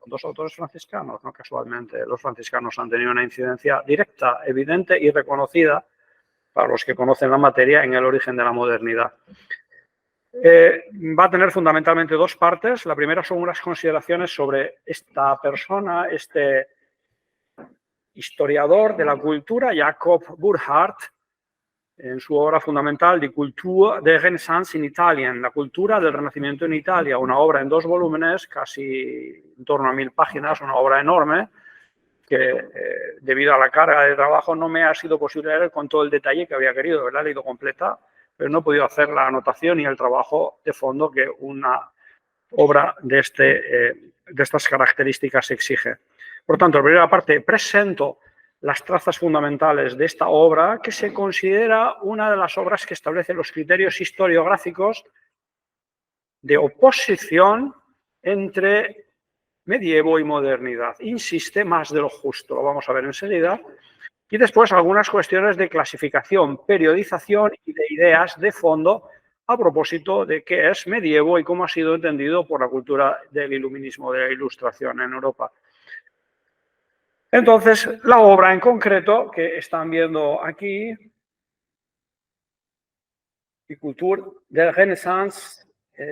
con dos autores franciscanos, no casualmente. Los franciscanos han tenido una incidencia directa, evidente y reconocida para los que conocen la materia en el origen de la modernidad. Va a tener fundamentalmente dos partes. La primera son unas consideraciones sobre esta persona, este historiador de la cultura, Jacob Burckhardt, en su obra fundamental Die Kultur der Renaissance in Italien, la cultura del Renacimiento en Italia, una obra en 2 volúmenes, casi en torno a 1000 páginas, una obra enorme, que debido a la carga de trabajo no me ha sido posible leer con todo el detalle que había querido. La he leído completa, pero no he podido hacer la anotación y el trabajo de fondo que una obra de estas características exige. Por tanto, en la primera parte presento las trazas fundamentales de esta obra, que se considera una de las obras que establece los criterios historiográficos de oposición entre medievo y modernidad. Insiste más de lo justo, lo vamos a ver enseguida. Y después algunas cuestiones de clasificación, periodización y de ideas de fondo a propósito de qué es medievo y cómo ha sido entendido por la cultura del iluminismo, de la Ilustración en Europa. Entonces, la obra en concreto que están viendo aquí, Die Kultur der Renaissance,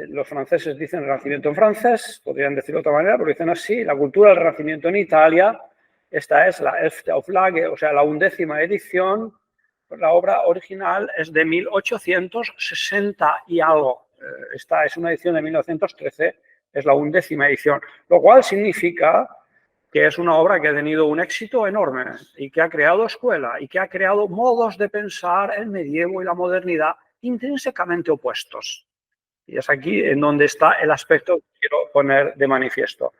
los franceses dicen Renacimiento en francés, podrían decirlo de otra manera, pero dicen así, la cultura del Renacimiento en Italia. Esta es la 11th Auflage, o sea, la 11ª edición. La obra original es de 1860 y algo. Esta es una edición de 1913, es la 11ª edición, lo cual significa que es una obra que ha tenido un éxito enorme y que ha creado escuela y que ha creado modos de pensar el medievo y la modernidad intrínsecamente opuestos. Y es aquí en donde está el aspecto que quiero poner de manifiesto.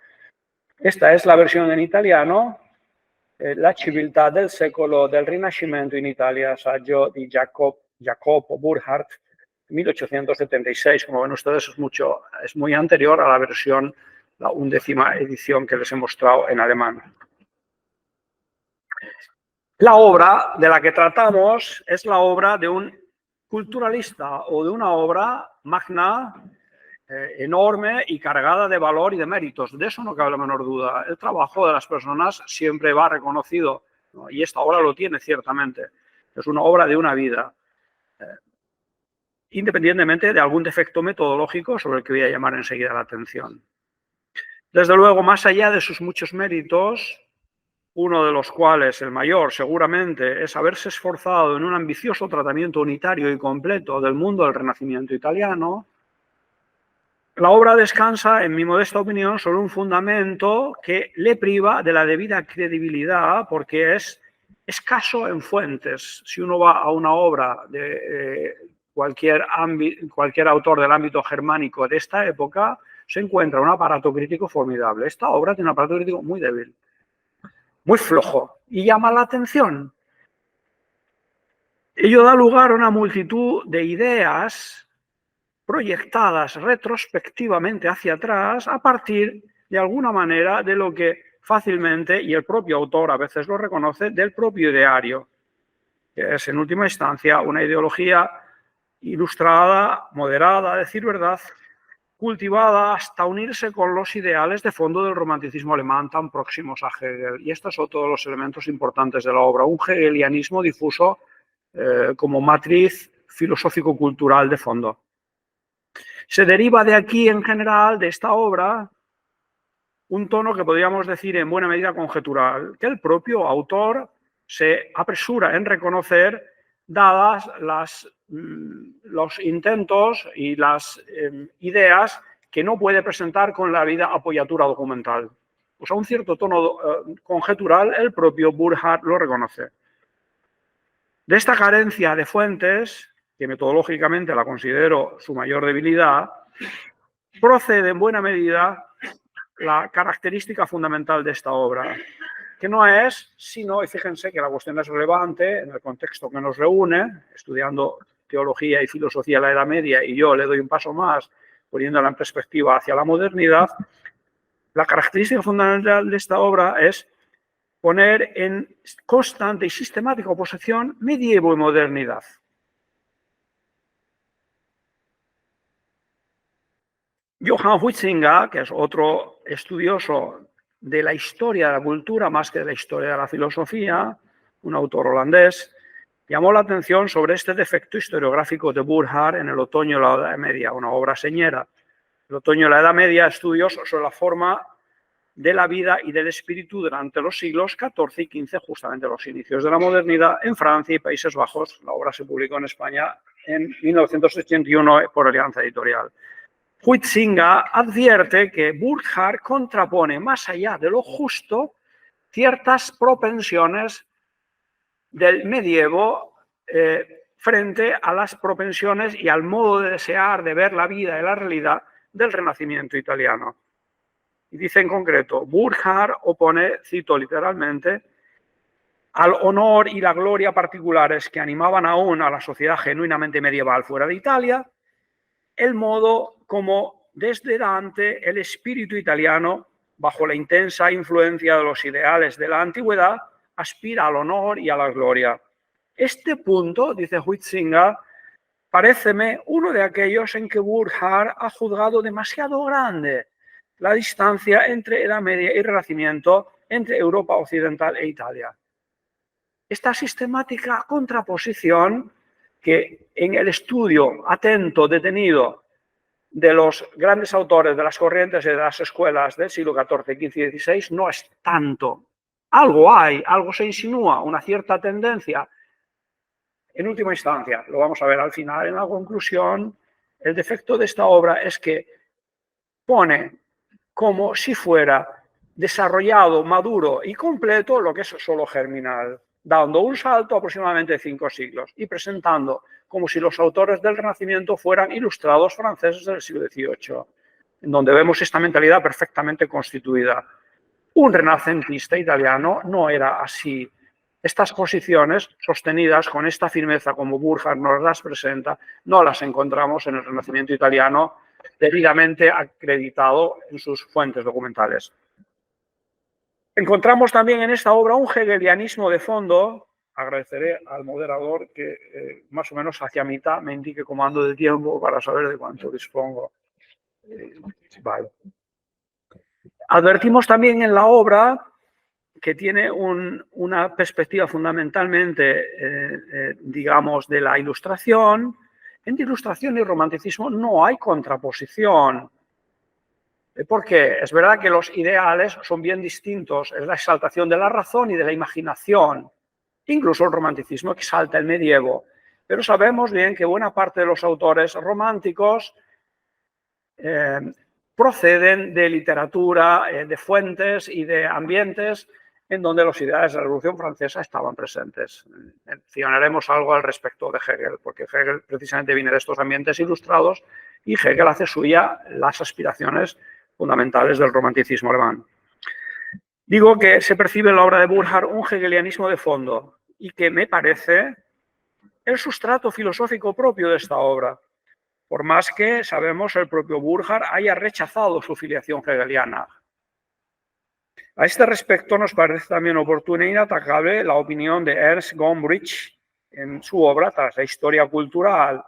Esta es la versión en italiano, La civiltà del secolo del Rinascimento in Italia, saggio di Jacopo Burckhardt, 1876. Como ven ustedes, es muy anterior a la versión, la 11ª edición que les he mostrado en alemán. La obra de la que tratamos es la obra de un culturalista o de una obra magna, enorme y cargada de valor y de méritos. De eso no cabe la menor duda. El trabajo de las personas siempre va reconocido, ¿no? Y esta obra lo tiene ciertamente. Es una obra de una vida, independientemente de algún defecto metodológico sobre el que voy a llamar enseguida la atención. Desde luego, más allá de sus muchos méritos, uno de los cuales, el mayor seguramente, es haberse esforzado en un ambicioso tratamiento unitario y completo del mundo del Renacimiento italiano, la obra descansa, en mi modesta opinión, sobre un fundamento que le priva de la debida credibilidad porque es escaso en fuentes. Si uno va a una obra de cualquier autor del ámbito germánico de esta época, se encuentra un aparato crítico formidable. Esta obra tiene un aparato crítico muy débil, muy flojo, y llama la atención. Ello da lugar a una multitud de ideas proyectadas retrospectivamente hacia atrás a partir, de alguna manera, de lo que fácilmente, y el propio autor a veces lo reconoce, del propio ideario, que es en última instancia una ideología ilustrada, moderada, a decir verdad, cultivada hasta unirse con los ideales de fondo del romanticismo alemán tan próximos a Hegel. Y estos son todos los elementos importantes de la obra. Un hegelianismo difuso como matriz filosófico-cultural de fondo. Se deriva de aquí, en general, de esta obra, un tono que podríamos decir en buena medida conjetural, que el propio autor se apresura en reconocer, dadas los intentos y las ideas que no puede presentar con la debida apoyatura documental. Pues a un cierto tono conjetural, el propio Burckhardt lo reconoce. De esta carencia de fuentes, que metodológicamente la considero su mayor debilidad, procede en buena medida la característica fundamental de esta obra, que no es sino, y fíjense que la cuestión es relevante en el contexto que nos reúne, estudiando teología y filosofía de la Edad Media, y yo le doy un paso más poniéndola en perspectiva hacia la modernidad. La característica fundamental de esta obra es poner en constante y sistemática oposición medievo y modernidad. Johann Huizinga, que es otro estudioso de la historia de la cultura más que de la historia de la filosofía, un autor holandés, llamó la atención sobre este defecto historiográfico de Burckhardt en El otoño de la Edad Media, una obra señera. El otoño de la Edad Media, estudios sobre la forma de la vida y del espíritu durante los siglos XIV y XV, justamente los inicios de la modernidad, en Francia y Países Bajos. La obra se publicó en España en 1981 por Alianza Editorial. Huizinga advierte que Burckhardt contrapone, más allá de lo justo, ciertas propensiones del medievo frente a las propensiones y al modo de desear, de ver la vida y la realidad del Renacimiento italiano. Y dice en concreto, Burckhardt opone, cito literalmente, al honor y la gloria particulares que animaban aún a la sociedad genuinamente medieval fuera de Italia, el modo como desde Dante el espíritu italiano, bajo la intensa influencia de los ideales de la antigüedad, aspira al honor y a la gloria. Este punto, dice Huizinga, paréceme uno de aquellos en que Burckhardt ha juzgado demasiado grande la distancia entre Edad Media y Renacimiento, entre Europa Occidental e Italia. Esta sistemática contraposición que en el estudio atento, detenido de los grandes autores de las corrientes y de las escuelas del siglo XIV, XV y XVI no es tanto. Algo hay, algo se insinúa, una cierta tendencia. En última instancia, lo vamos a ver al final, en la conclusión, el defecto de esta obra es que pone como si fuera desarrollado, maduro y completo lo que es solo germinal, dando un salto aproximadamente de 5 siglos y presentando como si los autores del Renacimiento fueran ilustrados franceses del siglo XVIII, en donde vemos esta mentalidad perfectamente constituida. Un renacentista italiano no era así. Estas posiciones, sostenidas con esta firmeza como Burckhardt nos las presenta, no las encontramos en el Renacimiento italiano, debidamente acreditado en sus fuentes documentales. Encontramos también en esta obra un hegelianismo de fondo. Agradeceré al moderador que más o menos hacia mitad me indique comando de tiempo para saber de cuánto dispongo. Vale. Advertimos también en la obra que tiene una perspectiva fundamentalmente, digamos, de la ilustración. En ilustración y romanticismo no hay contraposición. ¿Por qué? Es verdad que los ideales son bien distintos. Es la exaltación de la razón y de la imaginación. Incluso el romanticismo exalta el medievo. Pero sabemos bien que buena parte de los autores románticos proceden de literatura, de fuentes y de ambientes en donde los ideales de la Revolución Francesa estaban presentes. Mencionaremos algo al respecto de Hegel, porque Hegel precisamente viene de estos ambientes ilustrados y Hegel hace suya las aspiraciones fundamentales del romanticismo alemán. Digo que se percibe en la obra de Burckhardt un hegelianismo de fondo y que me parece el sustrato filosófico propio de esta obra, por más que sabemos el propio Burckhardt haya rechazado su filiación hegeliana. A este respecto nos parece también oportuna e inatacable la opinión de Ernst Gombrich en su obra Tras la historia cultural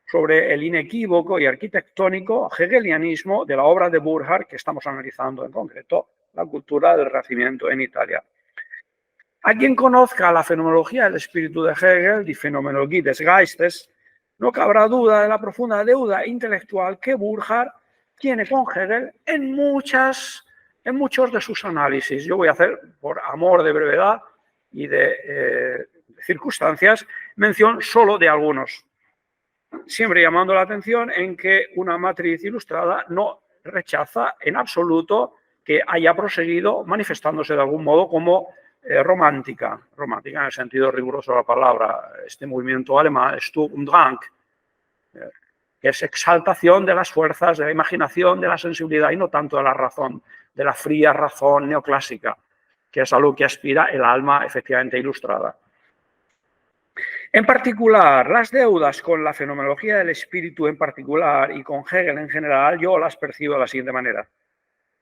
sobre el inequívoco y arquitectónico hegelianismo de la obra de Burckhardt que estamos analizando, en concreto la cultura del Renacimiento en Italia. A quien conozca la fenomenología del espíritu de Hegel, die Phänomenologie des Geistes, no cabrá duda de la profunda deuda intelectual que Burckhardt tiene con Hegel en muchos de sus análisis. Yo voy a hacer, por amor de brevedad y de circunstancias, mención solo de algunos. Siempre llamando la atención en que una matriz ilustrada no rechaza en absoluto que haya proseguido manifestándose de algún modo como romántica en el sentido riguroso de la palabra, este movimiento alemán, Sturm und Drang, que es exaltación de las fuerzas, de la imaginación, de la sensibilidad y no tanto de la razón, de la fría razón neoclásica, que es a lo que aspira el alma efectivamente ilustrada. En particular, las deudas con la fenomenología del espíritu en particular y con Hegel en general, yo las percibo de la siguiente manera.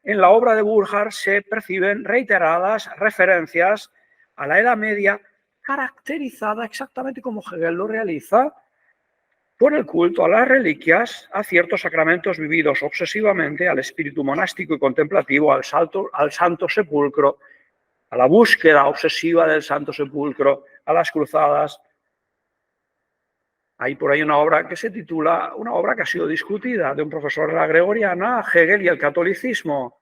En la obra de Burckhardt se perciben reiteradas referencias a la Edad Media caracterizada exactamente como Hegel lo realiza por el culto a las reliquias, a ciertos sacramentos vividos obsesivamente, al espíritu monástico y contemplativo, al Santo Sepulcro, a la búsqueda obsesiva del Santo Sepulcro, a las cruzadas. Hay por ahí una obra que se titula, una obra que ha sido discutida, de un profesor de la Gregoriana, Hegel y el catolicismo.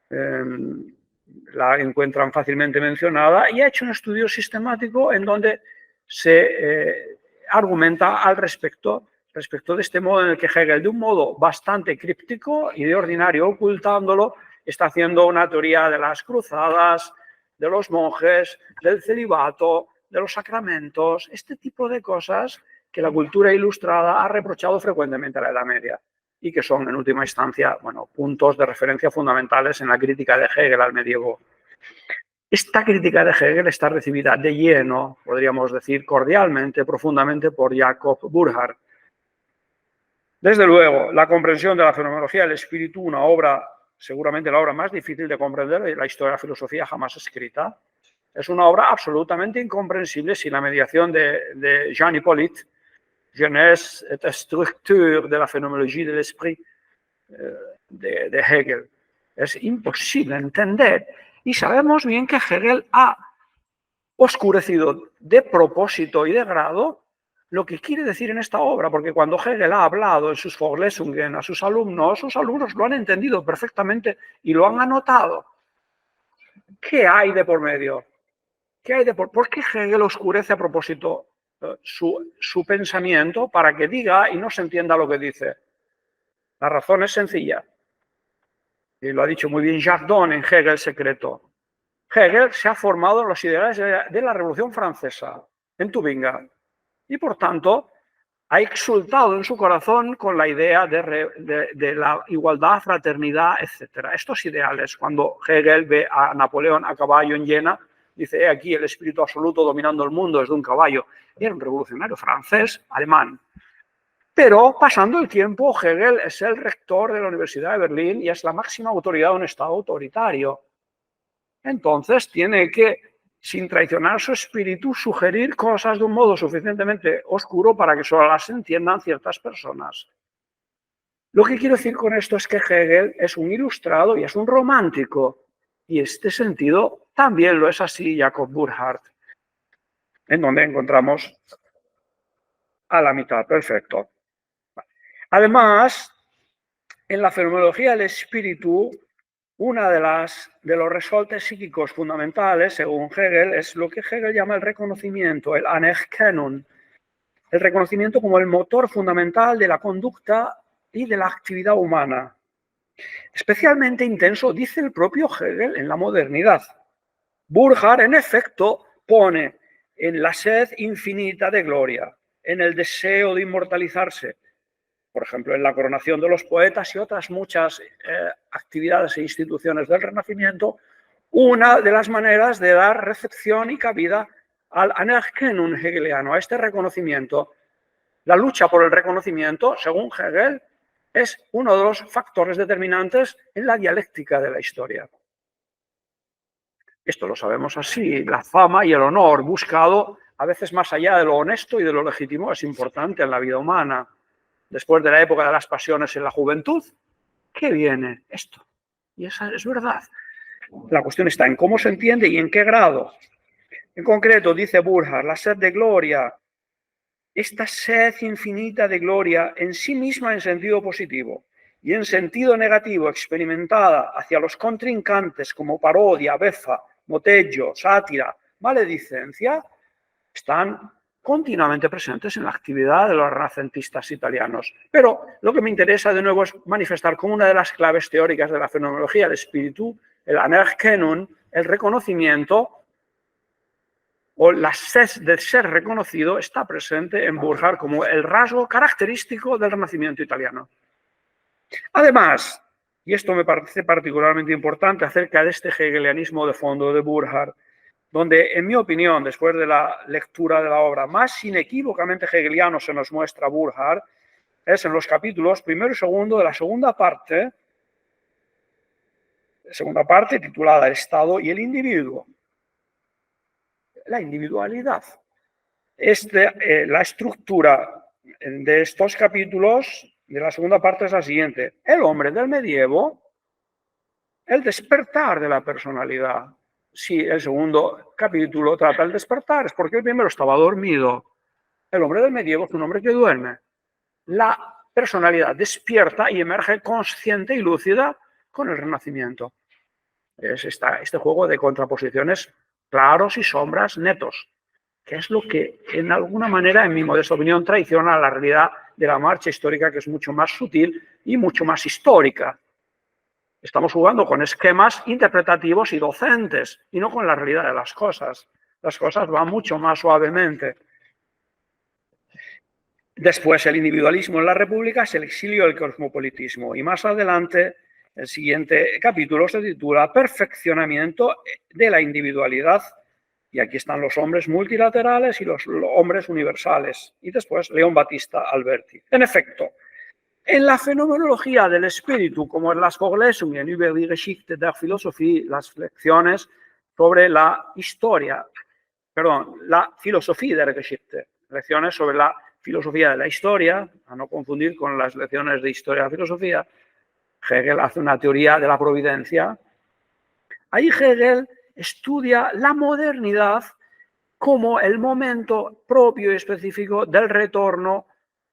La encuentran fácilmente mencionada y ha hecho un estudio sistemático en donde se argumenta al respecto de este modo en el que Hegel, de un modo bastante críptico y de ordinario ocultándolo, está haciendo una teoría de las cruzadas, de los monjes, del celibato, de los sacramentos, este tipo de cosas que la cultura ilustrada ha reprochado frecuentemente a la Edad Media y que son, en última instancia, bueno, puntos de referencia fundamentales en la crítica de Hegel al medievo. Esta crítica de Hegel está recibida de lleno, podríamos decir cordialmente, profundamente, por Jacob Burckhardt. Desde luego, la comprensión de la fenomenología del espíritu, una obra, seguramente la obra más difícil de comprender de la historia de la filosofía jamás escrita, es una obra absolutamente incomprensible sin la mediación de Jean Hippolyte, Genèse et structure de la phénoménologie de l'esprit de Hegel. Es imposible entender. Y sabemos bien que Hegel ha oscurecido de propósito y de grado lo que quiere decir en esta obra, porque cuando Hegel ha hablado en sus Vorlesungen a sus alumnos lo han entendido perfectamente y lo han anotado. ¿Qué hay de por medio? ¿Por qué Hegel oscurece a propósito su pensamiento para que diga y no se entienda lo que dice? La razón es sencilla. Y lo ha dicho muy bien Jardin en Hegel Secreto. Hegel se ha formado en los ideales de la Revolución Francesa, en Tubinga, y por tanto ha exultado en su corazón con la idea de la igualdad, fraternidad, etc. Estos ideales, cuando Hegel ve a Napoleón a caballo en Jena, dice, he aquí el espíritu absoluto dominando el mundo desde un caballo. Era un revolucionario francés, alemán. Pero pasando el tiempo, Hegel es el rector de la Universidad de Berlín y es la máxima autoridad de un Estado autoritario. Entonces tiene que, sin traicionar su espíritu, sugerir cosas de un modo suficientemente oscuro para que solo las entiendan ciertas personas. Lo que quiero decir con esto es que Hegel es un ilustrado y es un romántico. Y en este sentido también lo es así Jacob Burckhardt, en donde encontramos a la mitad. Perfecto. Además, en la fenomenología del espíritu, una de los resortes psíquicos fundamentales, según Hegel, es lo que Hegel llama el reconocimiento, el Anerkennung, el reconocimiento como el motor fundamental de la conducta y de la actividad humana. Especialmente intenso, dice el propio Hegel, en la modernidad. Burckhardt, en efecto, pone en la sed infinita de gloria, en el deseo de inmortalizarse, por ejemplo, en la coronación de los poetas y otras muchas actividades e instituciones del Renacimiento, una de las maneras de dar recepción y cabida al Anerkennung hegeliano, a este reconocimiento. La lucha por el reconocimiento, según Hegel, es uno de los factores determinantes en la dialéctica de la historia. Esto lo sabemos así, la fama y el honor buscado, a veces más allá de lo honesto y de lo legítimo, es importante en la vida humana. Después de la época de las pasiones en la juventud, ¿qué viene? Esto. Y esa es verdad. La cuestión está en cómo se entiende y en qué grado. En concreto, dice Burckhardt, la sed de gloria, esta sed infinita de gloria en sí misma en sentido positivo y en sentido negativo experimentada hacia los contrincantes como parodia, befa, moteggio, sátira, maledicencia, están continuamente presentes en la actividad de los renacentistas italianos. Pero lo que me interesa de nuevo es manifestar como una de las claves teóricas de la fenomenología del espíritu, el Anerkennung, el reconocimiento o la sed de ser reconocido está presente en Burckhardt como el rasgo característico del Renacimiento italiano. Además, y esto me parece particularmente importante acerca de este hegelianismo de fondo de Burckhardt, donde, en mi opinión, después de la lectura de la obra, más inequívocamente hegeliano se nos muestra Burckhardt, es en los capítulos primero y segundo de la segunda parte titulada El Estado y el Individuo. La individualidad. La estructura de estos capítulos, de la segunda parte, es la siguiente. El hombre del medievo, el despertar de la personalidad. Si el segundo capítulo trata el despertar, es porque el primero estaba dormido. El hombre del medievo es un hombre que duerme. La personalidad despierta y emerge consciente y lúcida con el Renacimiento. Es este juego de contraposiciones claros y sombras netos, que es lo que, en alguna manera, en mi modesta opinión, traiciona la realidad de la marcha histórica, que es mucho más sutil y mucho más histórica. Estamos jugando con esquemas interpretativos y docentes, y no con la realidad de las cosas. Las cosas van mucho más suavemente. Después, el individualismo en la República es el exilio del cosmopolitismo. Y más adelante, el siguiente capítulo se titula Perfeccionamiento de la individualidad. Y aquí están los hombres multilaterales y los hombres universales. Y después, León Battista Alberti. En efecto, en la fenomenología del espíritu, como en las Vorlesungen über die Geschichte der Philosophie, las lecciones sobre la historia, la filosofía de la Geschichte, lecciones sobre la filosofía de la historia, a no confundir con las lecciones de historia de la filosofía. Hegel hace una teoría de la providencia. Ahí Hegel estudia la modernidad como el momento propio y específico del retorno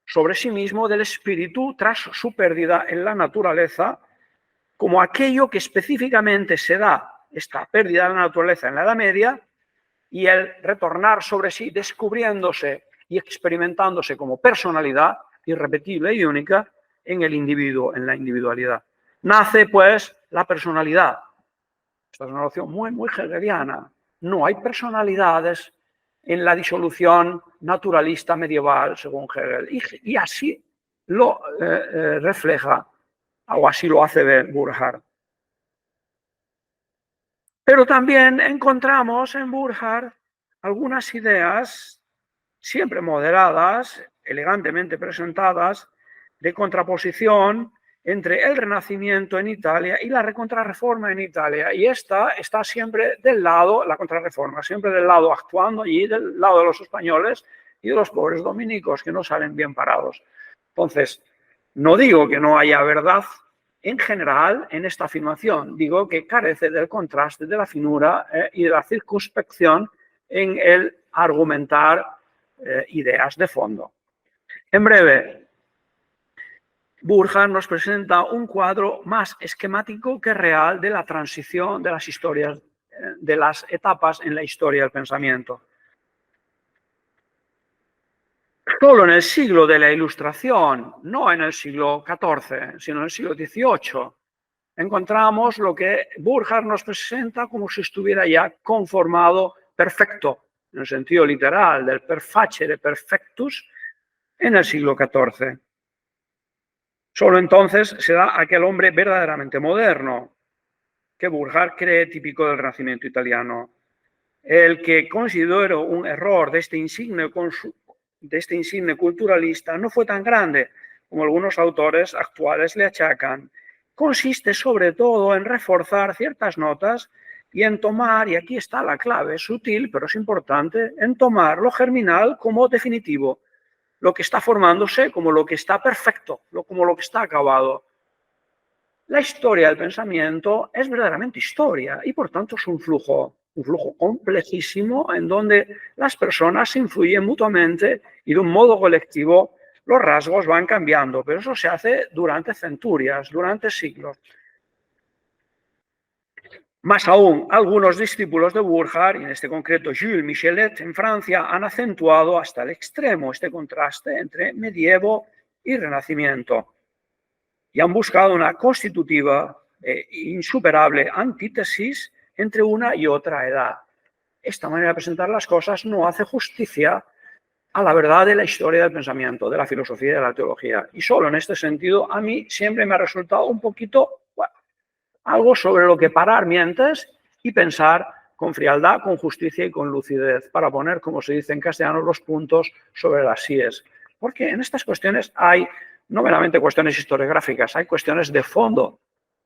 sobre sí mismo del espíritu tras su pérdida en la naturaleza, como aquello que específicamente se da, esta pérdida de la naturaleza en la Edad Media, y el retornar sobre sí descubriéndose y experimentándose como personalidad irrepetible y única en el individuo, en la individualidad. Nace, pues, la personalidad. Esta es una noción muy, muy hegeliana. No hay personalidades en la disolución naturalista medieval, según Hegel. Y así lo refleja, o así lo hace ver Burckhardt. Pero también encontramos en Burckhardt algunas ideas, siempre moderadas, elegantemente presentadas, de contraposición entre el Renacimiento en Italia y la Contrarreforma en Italia. Y esta está siempre del lado, la Contrarreforma, siempre del lado actuando y del lado de los españoles y de los pobres dominicos que no salen bien parados. Entonces, no digo que no haya verdad en general en esta afirmación, digo que carece del contraste, de la finura y de la circunspección en el argumentar ideas de fondo. En breve, Burckhardt nos presenta un cuadro más esquemático que real de la transición de las historias, de las etapas en la historia del pensamiento. Solo en el siglo de la Ilustración, no en el siglo XIV, sino en el siglo XVIII, encontramos lo que Burckhardt nos presenta como si estuviera ya conformado perfecto, en el sentido literal del perfacere perfectus, en el siglo XIV. Solo entonces se da aquel hombre verdaderamente moderno, que Burckhardt cree típico del Renacimiento italiano. El que considero un error de este insigne culturalista no fue tan grande como algunos autores actuales le achacan. Consiste sobre todo en reforzar ciertas notas y en tomar, y aquí está la clave, sutil pero es importante, en tomar lo germinal como definitivo, lo que está formándose como lo que está perfecto, como lo que está acabado. La historia del pensamiento es verdaderamente historia y por tanto es un flujo complejísimo en donde las personas se influyen mutuamente y de un modo colectivo los rasgos van cambiando, pero eso se hace durante centurias, durante siglos. Más aún, algunos discípulos de Burckhardt, y en este concreto Jules Michelet en Francia, han acentuado hasta el extremo este contraste entre medievo y renacimiento y han buscado una constitutiva e insuperable antítesis entre una y otra edad. Esta manera de presentar las cosas no hace justicia a la verdad de la historia del pensamiento, de la filosofía y de la teología. Y solo en este sentido, a mí siempre me ha resultado un poquito, bueno, algo sobre lo que parar mientes y pensar con frialdad, con justicia y con lucidez, para poner, como se dice en castellano, los puntos sobre las íes. Porque en estas cuestiones hay no meramente cuestiones historiográficas, hay cuestiones de fondo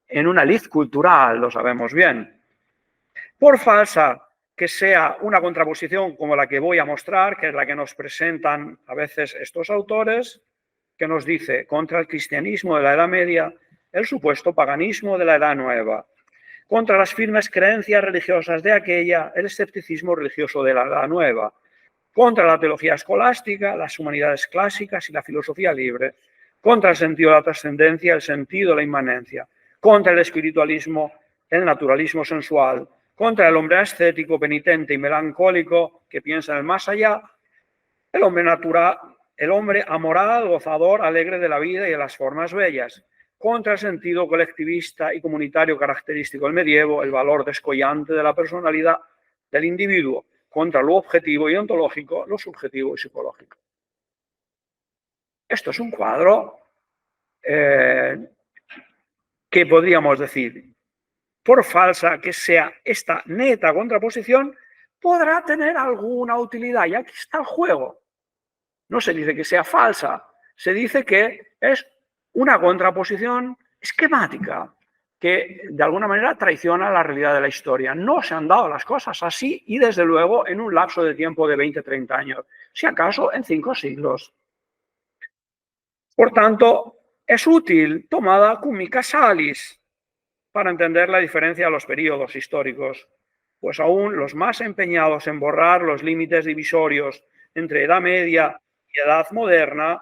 en una lid cultural, lo sabemos bien. Por falsa que sea una contraposición como la que voy a mostrar, que es la que nos presentan a veces estos autores, que nos dice contra el cristianismo de la Edad Media, el supuesto paganismo de la Edad Nueva, contra las firmes creencias religiosas de aquella, el escepticismo religioso de la Edad Nueva, contra la teología escolástica, las humanidades clásicas y la filosofía libre, contra el sentido de la trascendencia, el sentido de la inmanencia, contra el espiritualismo, el naturalismo sensual, contra el hombre ascético, penitente y melancólico que piensa en el más allá, el hombre natural, el hombre amoral, gozador, alegre de la vida y de las formas bellas, contra el sentido colectivista y comunitario característico del medievo, el valor descollante de la personalidad del individuo, contra lo objetivo y ontológico, lo subjetivo y psicológico. Esto es un cuadro que podríamos decir, por falsa que sea esta neta contraposición, podrá tener alguna utilidad. Y aquí está el juego. No se dice que sea falsa, se dice que es una contraposición esquemática que de alguna manera traiciona la realidad de la historia. No se han dado las cosas así y desde luego en un lapso de tiempo de 20, 30 años, si acaso en 5 siglos. Por tanto, es útil tomada cum mica salis para entender la diferencia de los periodos históricos, pues aún los más empeñados en borrar los límites divisorios entre Edad Media y Edad Moderna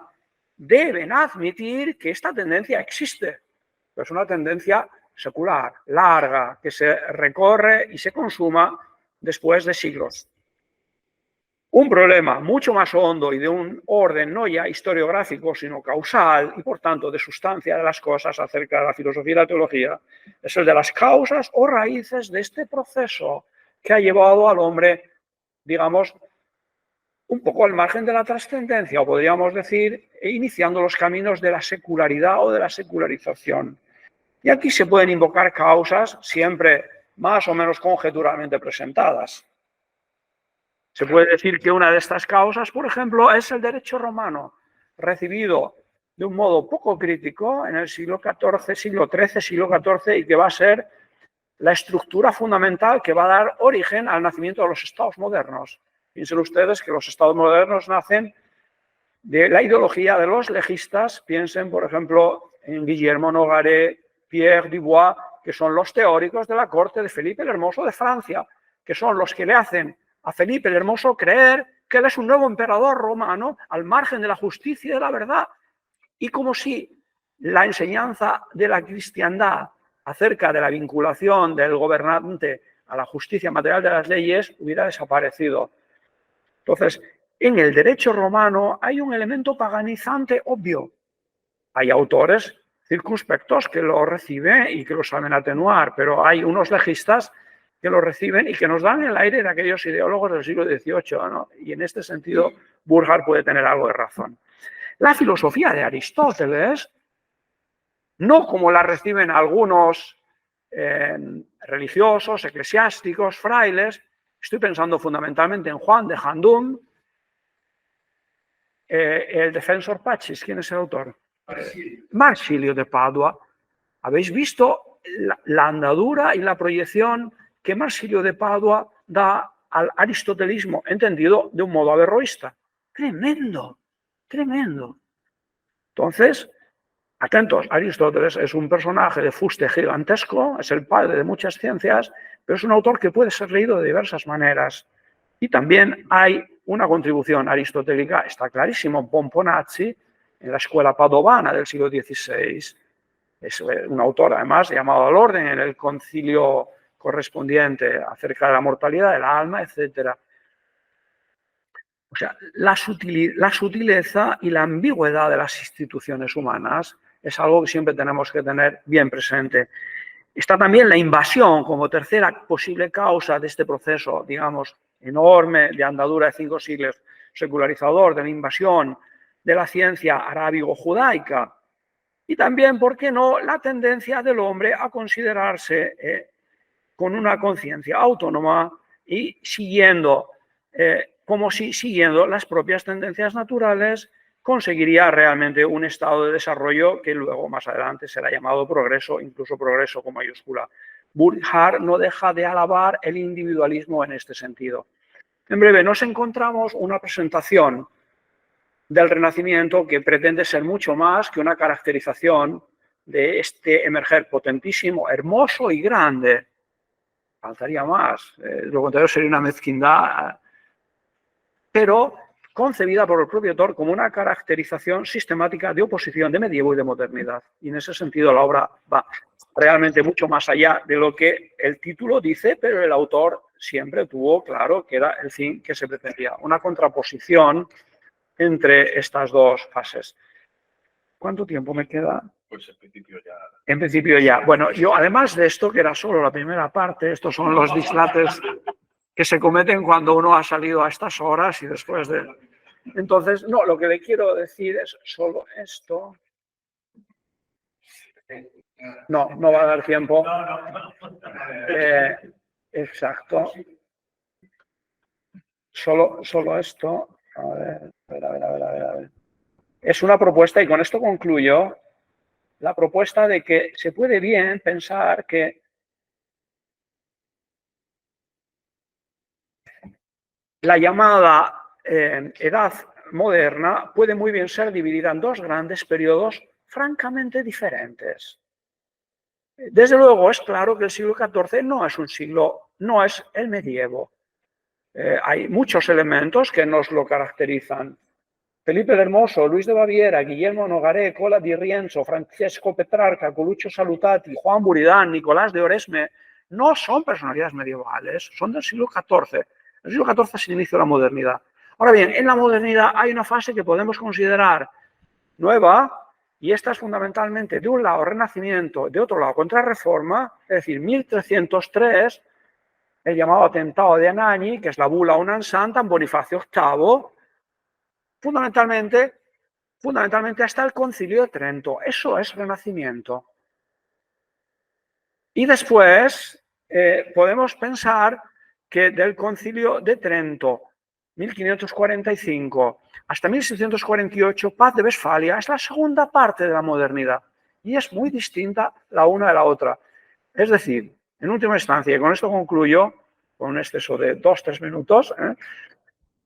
deben admitir que esta tendencia existe, pero es una tendencia secular, larga, que se recorre y se consuma después de siglos. Un problema mucho más hondo y de un orden no ya historiográfico, sino causal y por tanto de sustancia de las cosas acerca de la filosofía y la teología, es el de las causas o raíces de este proceso que ha llevado al hombre, digamos, un poco al margen de la trascendencia, o podríamos decir, iniciando los caminos de la secularidad o de la secularización. Y aquí se pueden invocar causas siempre más o menos conjeturalmente presentadas. Se puede decir que una de estas causas, por ejemplo, es el derecho romano, recibido de un modo poco crítico en el siglo XIV, siglo XIII, siglo XIV, y que va a ser la estructura fundamental que va a dar origen al nacimiento de los estados modernos. Piensen ustedes que los estados modernos nacen de la ideología de los legistas. Piensen, por ejemplo, en Guillermo Nogaret, Pierre Dubois, que son los teóricos de la corte de Felipe el Hermoso de Francia, que son los que le hacen a Felipe el Hermoso creer que él es un nuevo emperador romano al margen de la justicia y de la verdad. Y como si la enseñanza de la cristiandad acerca de la vinculación del gobernante a la justicia material de las leyes hubiera desaparecido. Entonces, en el derecho romano hay un elemento paganizante obvio. Hay autores circunspectos que lo reciben y que lo saben atenuar, pero hay unos legistas que lo reciben y que nos dan el aire de aquellos ideólogos del siglo XVIII, ¿no? Y en este sentido, Burckhardt puede tener algo de razón. La filosofía de Aristóteles, no como la reciben algunos religiosos, eclesiásticos, frailes, estoy pensando fundamentalmente en Juan de Jandún, el Defensor Pacis. ¿Quién es el autor? Marsilio de Padua. ¿Habéis visto la andadura y la proyección que Marsilio de Padua da al aristotelismo, entendido de un modo averroísta? Tremendo, tremendo. Entonces, atentos, Aristóteles es un personaje de fuste gigantesco, es el padre de muchas ciencias, pero es un autor que puede ser leído de diversas maneras. Y también hay una contribución aristotélica, está clarísimo, Pomponazzi, en la escuela padovana del siglo XVI. Es un autor, además, llamado al orden en el concilio correspondiente acerca de la mortalidad del alma, etc. O sea, la sutileza y la ambigüedad de las instituciones humanas es algo que siempre tenemos que tener bien presente. Está también la invasión como tercera posible causa de este proceso, digamos, enorme de andadura de 5 siglos secularizador, de la invasión de la ciencia arábigo-judaica. Y también, ¿por qué no?, la tendencia del hombre a considerarse con una conciencia autónoma y siguiendo, como si siguiendo las propias tendencias naturales conseguiría realmente un estado de desarrollo que luego más adelante será llamado progreso, incluso progreso con mayúscula. Burckhardt no deja de alabar el individualismo en este sentido. En breve, nos encontramos una presentación del Renacimiento que pretende ser mucho más que una caracterización de este emerger potentísimo, hermoso y grande. Faltaría más, lo contrario sería una mezquindad, pero concebida por el propio autor como una caracterización sistemática de oposición de medievo y de modernidad. Y en ese sentido la obra va realmente mucho más allá de lo que el título dice, pero el autor siempre tuvo claro que era el fin que se pretendía, una contraposición entre estas dos fases. ¿Cuánto tiempo me queda? Pues en principio ya. En principio ya. Bueno, yo además de esto, que era solo la primera parte, estos son los dislates que se cometen cuando uno ha salido a estas horas y después de... Entonces, no, lo que le quiero decir es solo esto. No, no va a dar tiempo. Exacto. Solo esto. A ver. Es una propuesta, y con esto concluyo, la propuesta de que se puede bien pensar que la llamada edad moderna puede muy bien ser dividida en dos grandes periodos francamente diferentes. Desde luego es claro que el siglo XIV no es un siglo, no es el medievo. Hay muchos elementos que nos lo caracterizan. Felipe el Hermoso, Luis de Baviera, Guillermo Nogaré, Cola di Rienzo, Francesco Petrarca, Coluccio Salutati, Juan Buridán, Nicolás de Oresme, no son personalidades medievales, son del siglo XIV. En el siglo XIV es el inicio de la modernidad. Ahora bien, en la modernidad hay una fase que podemos considerar nueva, y esta es fundamentalmente, de un lado, Renacimiento, de otro lado, Contrarreforma, es decir, 1303, el llamado atentado de Anagni, que es la bula Unam Santam, Bonifacio VIII, fundamentalmente hasta el Concilio de Trento. Eso es Renacimiento. Y después podemos pensar que del Concilio de Trento, 1545, hasta 1648, Paz de Westfalia, es la segunda parte de la modernidad. Y es muy distinta la una de la otra. Es decir, en última instancia, y con esto concluyo, con un exceso de 2-3 minutos,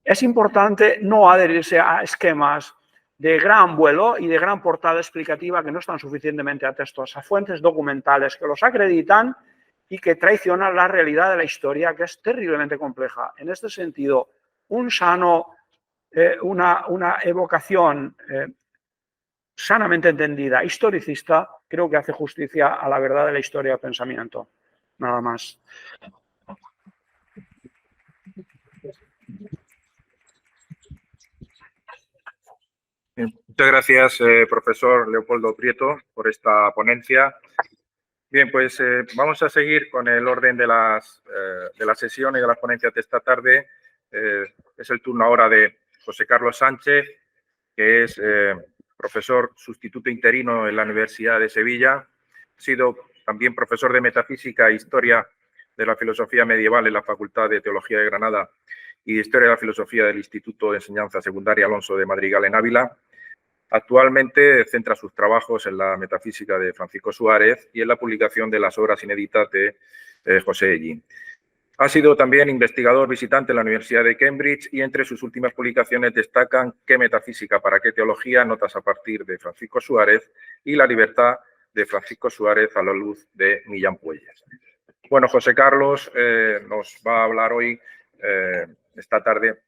es importante no adherirse a esquemas de gran vuelo y de gran portada explicativa que no están suficientemente atentos a fuentes documentales que los acreditan y que traicionan la realidad de la historia, que es terriblemente compleja. En este sentido, una evocación sanamente entendida, historicista, creo que hace justicia a la verdad de la historia del pensamiento. Nada más. Muchas gracias, profesor Leopoldo Prieto, por esta ponencia. Bien, pues vamos a seguir con el orden de la sesión y de las ponencias de esta tarde. Es el turno ahora de José Carlos Sánchez, que es profesor sustituto interino en la Universidad de Sevilla. Ha sido también profesor de Metafísica e Historia de la Filosofía Medieval en la Facultad de Teología de Granada y de Historia de la Filosofía del Instituto de Enseñanza Secundaria Alonso de Madrigal en Ávila. Actualmente centra sus trabajos en la metafísica de Francisco Suárez y en la publicación de las obras inéditas de José Ellín. Ha sido también investigador visitante en la Universidad de Cambridge y entre sus últimas publicaciones destacan ¿Qué metafísica para qué teología? Notas a partir de Francisco Suárez y La libertad de Francisco Suárez a la luz de Millán Puelles. Bueno, José Carlos nos va a hablar hoy, esta tarde.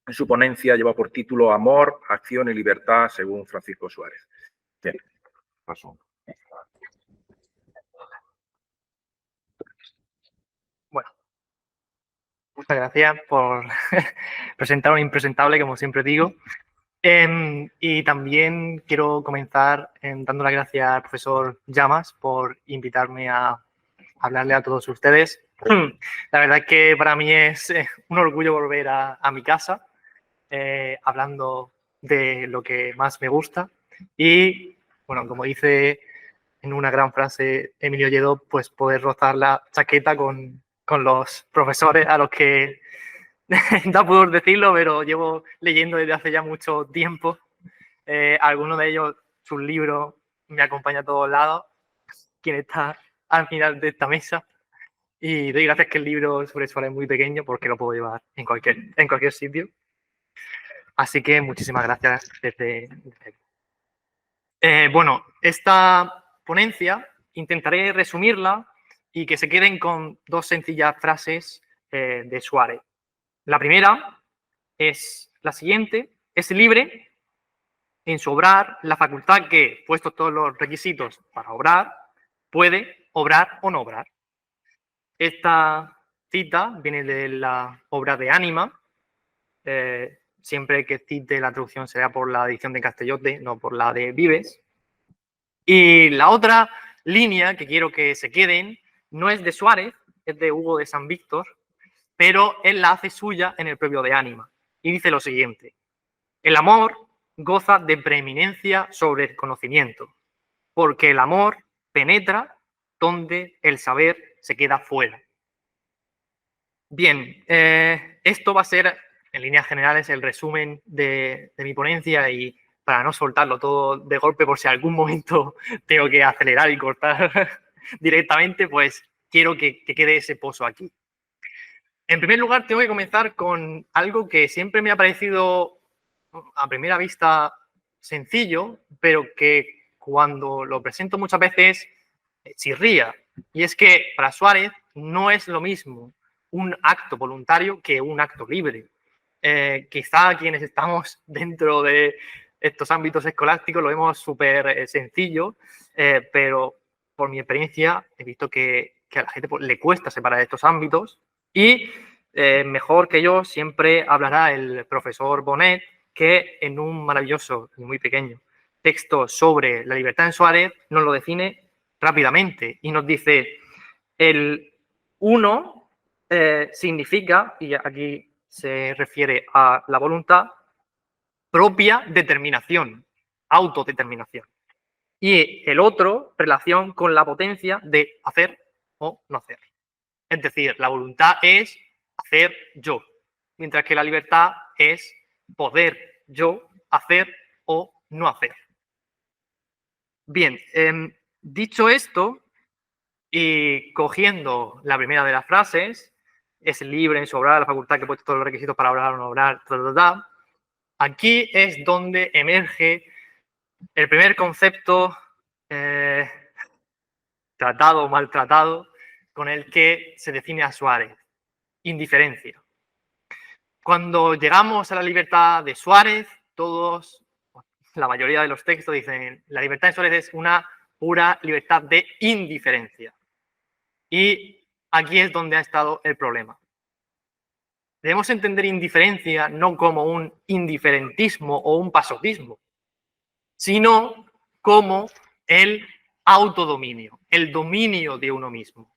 En su ponencia lleva por título Amor, Acción y Libertad, según Francisco Suárez. Bien, paso. Bueno, muchas gracias por presentar un impresentable, como siempre digo. Y también quiero comenzar dando las gracias al profesor Llamas por invitarme a hablarle a todos ustedes. La verdad es que para mí es un orgullo volver a mi casa, hablando de lo que más me gusta. Y, bueno, como dice en una gran frase Emilio Lledó, pues poder rozar la chaqueta con los profesores a los que da pudor decirlo, pero llevo leyendo desde hace ya mucho tiempo. Algunos de ellos, sus libros, me acompañan a todos lados. Quien está al final de esta mesa. Y doy gracias que el libro sobre Suárez es muy pequeño porque lo puedo llevar en cualquier sitio. Así que muchísimas gracias desde aquí. Bueno, esta ponencia intentaré resumirla y que se queden con dos sencillas frases de Suárez. La primera es la siguiente: es libre en su obrar la facultad que, puestos todos los requisitos para obrar, puede obrar o no obrar. Esta cita viene de la obra de Ánima. Siempre que cite la traducción será por la edición de Castellote, no por la de Vives. Y la otra línea que quiero que se queden no es de Suárez, es de Hugo de San Víctor, pero él la hace suya en el propio de Ánima. Y dice lo siguiente: el amor goza de preeminencia sobre el conocimiento, porque el amor penetra donde el saber se queda fuera. Bien, esto va a ser, en líneas generales, el resumen de mi ponencia, y para no soltarlo todo de golpe por si algún momento tengo que acelerar y cortar directamente, pues quiero que quede ese pozo aquí. En primer lugar, tengo que comenzar con algo que siempre me ha parecido a primera vista sencillo, pero que cuando lo presento muchas veces chirría. Y es que para Suárez no es lo mismo un acto voluntario que un acto libre. Quizá quienes estamos dentro de estos ámbitos escolásticos lo vemos súper sencillo, pero por mi experiencia he visto que a la gente le cuesta separar estos ámbitos, y mejor que yo siempre hablará el profesor Bonet, que en un maravilloso y muy pequeño texto sobre la libertad en Suárez nos lo define rápidamente y nos dice: el uno significa, y aquí se refiere a la voluntad, propia determinación, autodeterminación. Y el otro, relación con la potencia de hacer o no hacer. Es decir, la voluntad es hacer yo, mientras que la libertad es poder yo hacer o no hacer. Bien, dicho esto, y cogiendo la primera de las frases, es libre en su obrar la facultad que ha puesto todos los requisitos para obrar o no obrar, aquí es donde emerge el primer concepto tratado o maltratado con el que se define a Suárez: indiferencia. Cuando llegamos a la libertad de Suárez, todos, la mayoría de los textos dicen: la libertad de Suárez es una pura libertad de indiferencia. Y aquí es donde ha estado el problema. Debemos entender indiferencia no como un indiferentismo o un pasotismo, sino como el autodominio, el dominio de uno mismo.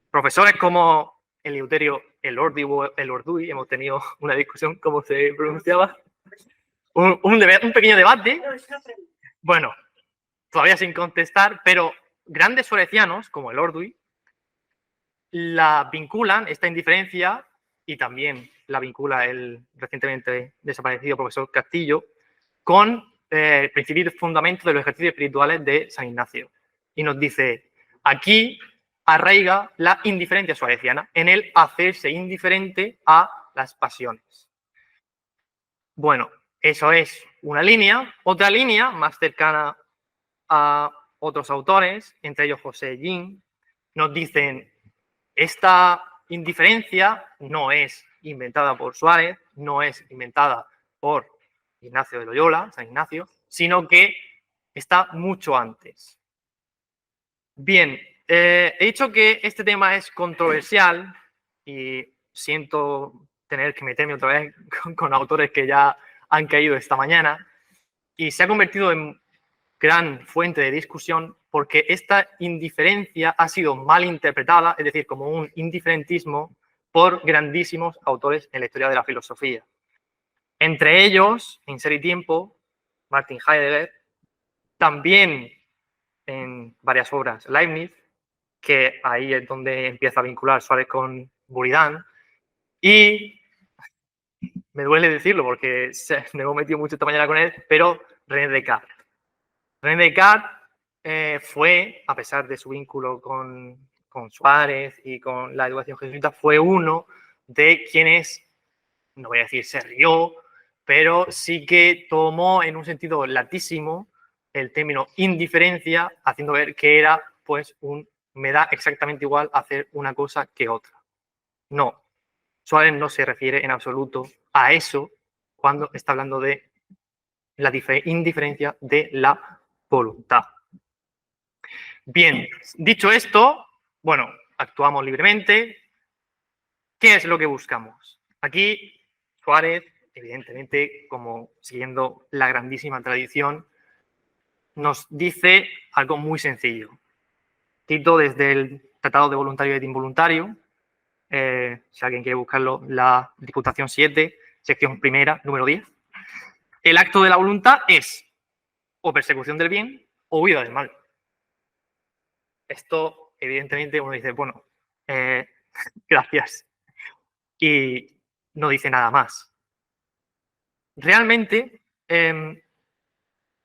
Profesores como Eleuterio Elorduy, hemos tenido una discusión, ¿cómo se pronunciaba? Un pequeño debate. Bueno, todavía sin contestar, pero grandes suarecianos como Elorduy la vinculan, esta indiferencia, y también la vincula el recientemente desaparecido profesor Castillo, con el principio y fundamento de los ejercicios espirituales de San Ignacio. Y nos dice: aquí arraiga la indiferencia suareciana, en el hacerse indiferente a las pasiones. Bueno, eso es una línea. Otra línea más cercana a otros autores, entre ellos José Gin, nos dicen: esta indiferencia no es inventada por Suárez, no es inventada por Ignacio de Loyola, San Ignacio, sino que está mucho antes. Bien, he dicho que este tema es controversial y siento tener que meterme otra vez con autores que ya han caído esta mañana, y se ha convertido en gran fuente de discusión porque esta indiferencia ha sido mal interpretada, es decir, como un indiferentismo, por grandísimos autores en la historia de la filosofía. Entre ellos, en Ser y Tiempo, Martin Heidegger, también en varias obras Leibniz, que ahí es donde empieza a vincular Suárez con Buridan, y me duele decirlo porque me he metido mucho esta mañana con él, pero René Descartes. René Descartes fue, a pesar de su vínculo con Suárez y con la educación jesuita, fue uno de quienes, no voy a decir se rió, pero sí que tomó en un sentido latísimo el término indiferencia, haciendo ver que era pues me da exactamente igual hacer una cosa que otra. No, Suárez no se refiere en absoluto a eso cuando está hablando de la indiferencia de la voluntad. Bien, dicho esto, bueno, actuamos libremente. ¿Qué es lo que buscamos? Aquí Suárez, evidentemente, como siguiendo la grandísima tradición, nos dice algo muy sencillo. Cito desde el Tratado de Voluntario y de Involuntario, si alguien quiere buscarlo, la Diputación 7, sección primera, número 10. El acto de la voluntad es o persecución del bien o huida del mal. Esto, evidentemente, uno dice, bueno, gracias. Y no dice nada más. Realmente,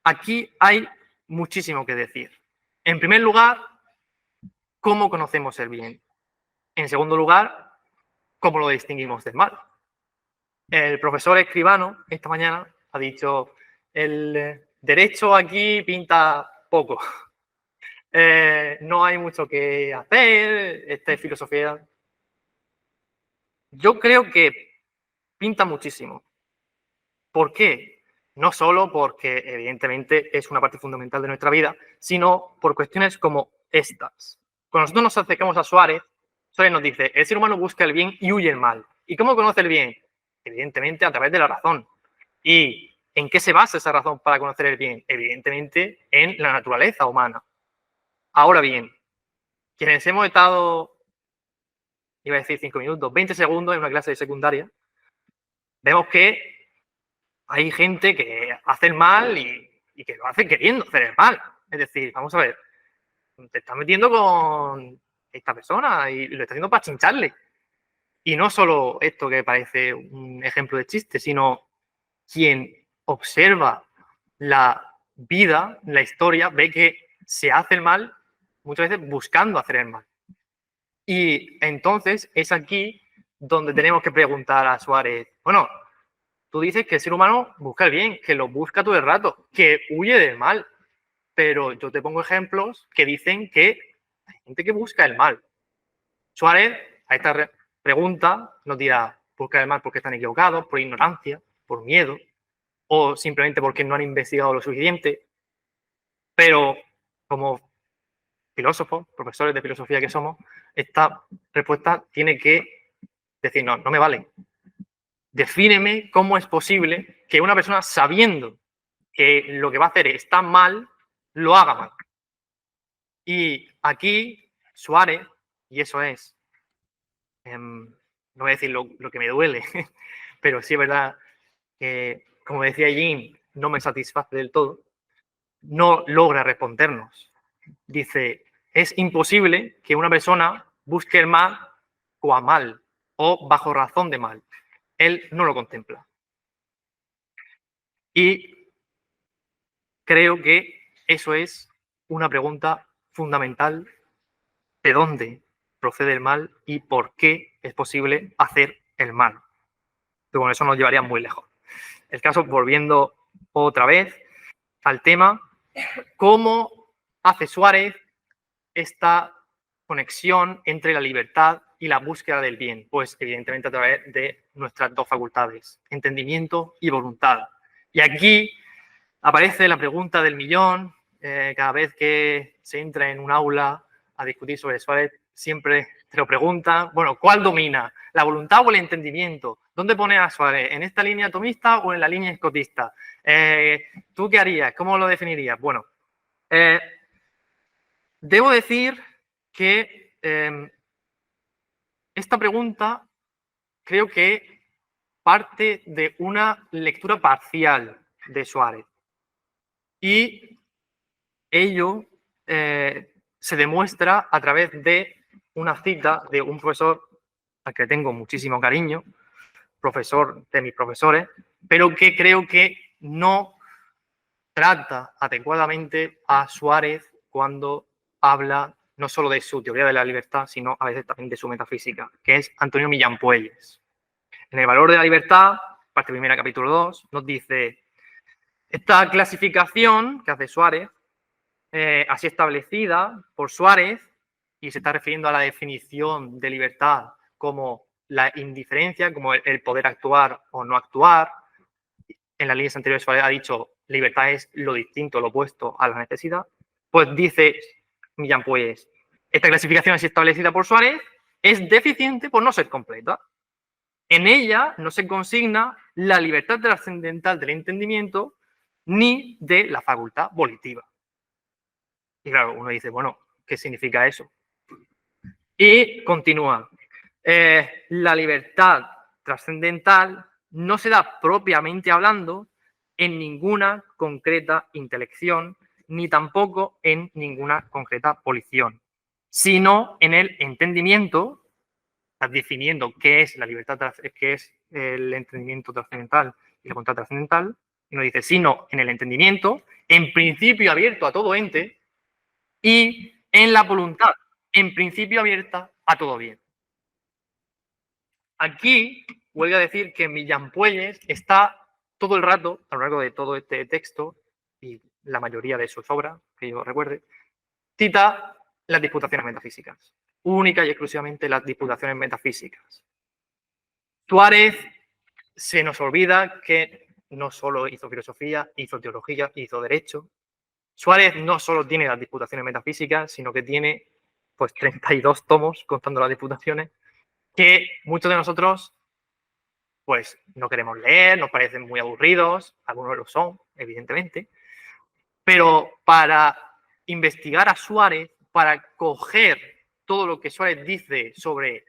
aquí hay muchísimo que decir. En primer lugar, ¿cómo conocemos el bien? En segundo lugar, ¿cómo lo distinguimos del mal? El profesor Escribano esta mañana ha dicho, el derecho aquí pinta poco. No hay mucho que hacer, esta es filosofía. Yo creo que pinta muchísimo. ¿Por qué? No solo porque evidentemente es una parte fundamental de nuestra vida, sino por cuestiones como estas. Cuando nosotros nos acercamos a Suárez, Suárez nos dice, el ser humano busca el bien y huye del mal. ¿Y cómo conoce el bien? Evidentemente a través de la razón. ¿Y en qué se basa esa razón para conocer el bien? Evidentemente en la naturaleza humana. Ahora bien, quienes hemos estado, iba a decir 5 minutos, 20 segundos en una clase de secundaria, vemos que hay gente que hace el mal y que lo hace queriendo hacer el mal. Es decir, vamos a ver, te estás metiendo con esta persona y lo estás haciendo para chincharle. Y no solo esto que parece un ejemplo de chiste, sino quien observa la vida, la historia, ve que se hace el mal muchas veces buscando hacer el mal. Y entonces es aquí donde tenemos que preguntar a Suárez, bueno, tú dices que el ser humano busca el bien, que lo busca todo el rato, que huye del mal. Pero yo te pongo ejemplos que dicen que hay gente que busca el mal. Suárez, a esta pregunta, nos dirá, busca el mal porque están equivocados, por ignorancia, por miedo, o simplemente porque no han investigado lo suficiente. Pero como filósofos, profesores de filosofía que somos, esta respuesta tiene que decir, no, no me vale. Defíneme cómo es posible que una persona sabiendo que lo que va a hacer está mal, lo haga mal. Y aquí Suárez, y eso es, no voy a decir lo que me duele, pero sí es verdad que, como decía Jim, no me satisface del todo, no logra respondernos. Dice, es imposible que una persona busque el mal o a mal, o bajo razón de mal. Él no lo contempla. Y creo que eso es una pregunta fundamental: ¿de dónde procede el mal y por qué es posible hacer el mal? Pero bueno, eso nos llevaría muy lejos. El caso, volviendo otra vez al tema, ¿cómo hace Suárez esta conexión entre la libertad y la búsqueda del bien? Pues evidentemente a través de nuestras dos facultades, entendimiento y voluntad. Y aquí aparece la pregunta del millón. Cada vez que se entra en un aula a discutir sobre Suárez, siempre te lo preguntan, bueno, ¿cuál domina? ¿La voluntad o el entendimiento? ¿Dónde pone a Suárez? ¿En esta línea atomista o en la línea escotista? ¿Tú qué harías? ¿Cómo lo definirías? Bueno, debo decir que esta pregunta creo que parte de una lectura parcial de Suárez. Y ello se demuestra a través de una cita de un profesor al que tengo muchísimo cariño, profesor de mis profesores, pero que creo que no trata adecuadamente a Suárez cuando habla no solo de su teoría de la libertad, sino a veces también de su metafísica, que es Antonio Millán Puelles. En El valor de la libertad, parte primera, capítulo 2, nos dice: esta clasificación que hace Suárez, así establecida por Suárez, y se está refiriendo a la definición de libertad como la indiferencia, como el poder actuar o no actuar. En las líneas anteriores Suárez ha dicho libertad es lo distinto, lo opuesto a la necesidad. Pues dice Millán Puelles, esta clasificación así establecida por Suárez es deficiente por no ser completa. En ella no se consigna la libertad trascendental del entendimiento ni de la facultad volitiva. Y claro, uno dice, bueno, ¿qué significa eso? Y continúa. La libertad trascendental no se da propiamente hablando en ninguna concreta intelección, ni tampoco en ninguna concreta volición, sino en el entendimiento, definiendo qué es la libertad, qué es el entendimiento trascendental y la voluntad trascendental, y nos dice, sino en el entendimiento, en principio abierto a todo ente, y en la voluntad, en principio abierta a todo bien. Aquí, vuelvo a decir que Millán Puelles está todo el rato, a lo largo de todo este texto, y la mayoría de sus obras, que yo recuerde, cita las disputaciones metafísicas, única y exclusivamente las disputaciones metafísicas. Suárez se nos olvida que no solo hizo filosofía, hizo teología, hizo derecho. Suárez no solo tiene las disputaciones metafísicas, sino que tiene pues 32 tomos contando las disputaciones, que muchos de nosotros pues no queremos leer, nos parecen muy aburridos, algunos lo son, evidentemente, pero para investigar a Suárez, para coger todo lo que Suárez dice sobre,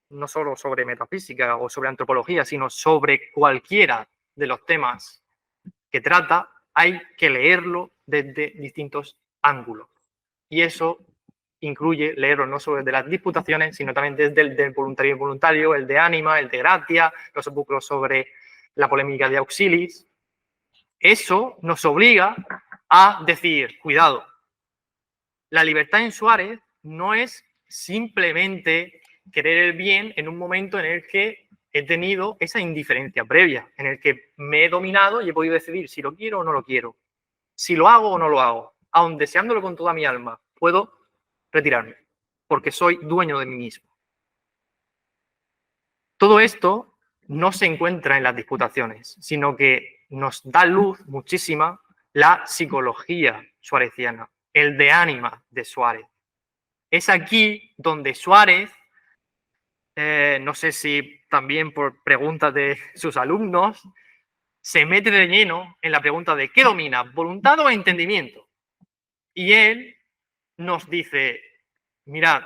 no solo sobre metafísica o sobre antropología, sino sobre cualquiera de los temas que trata, hay que leerlo desde distintos ángulos. Y eso incluye leerlo no solo desde las disputaciones, sino también desde el del voluntario y involuntario, el de Ánima, el de Gratia, los buclos sobre la polémica de Auxilis. Eso nos obliga a decir, cuidado, la libertad en Suárez no es simplemente querer el bien en un momento en el que he tenido esa indiferencia previa, en el que me he dominado y he podido decidir si lo quiero o no lo quiero, si lo hago o no lo hago, aun deseándolo con toda mi alma, puedo retirarme, porque soy dueño de mí mismo. Todo esto no se encuentra en las disputaciones, sino que nos da luz muchísima la psicología suareciana, el de Ánima de Suárez. Es aquí donde Suárez, no sé si también por preguntas de sus alumnos, se mete de lleno en la pregunta de ¿qué domina, voluntad o entendimiento? Y él nos dice, mirad,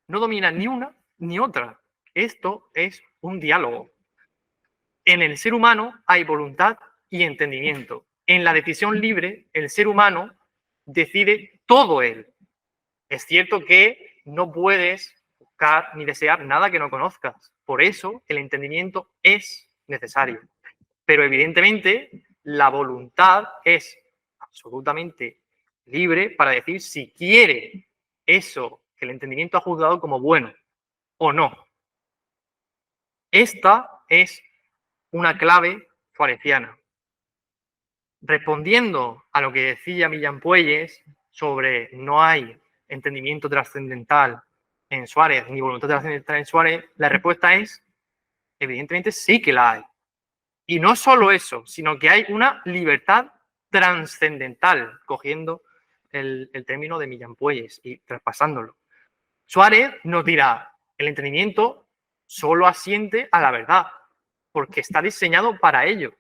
no domina ni una ni otra. Esto es un diálogo. En el ser humano hay voluntad y entendimiento. En la decisión libre, el ser humano decide todo él. Es cierto que no puedes buscar ni desear nada que no conozcas. Por eso el entendimiento es necesario. Pero evidentemente la voluntad es absolutamente libre para decir si quiere eso que el entendimiento ha juzgado como bueno o no. Esta es una clave suareciana. Respondiendo a lo que decía Millán Puelles sobre no hay entendimiento trascendental en Suárez ni voluntad trascendental en Suárez, la respuesta es, evidentemente sí que la hay. Y no solo eso, sino que hay una libertad trascendental, cogiendo el término de Millán Puelles y traspasándolo. Suárez nos dirá, el entendimiento solo asiente a la verdad, porque está diseñado para ello,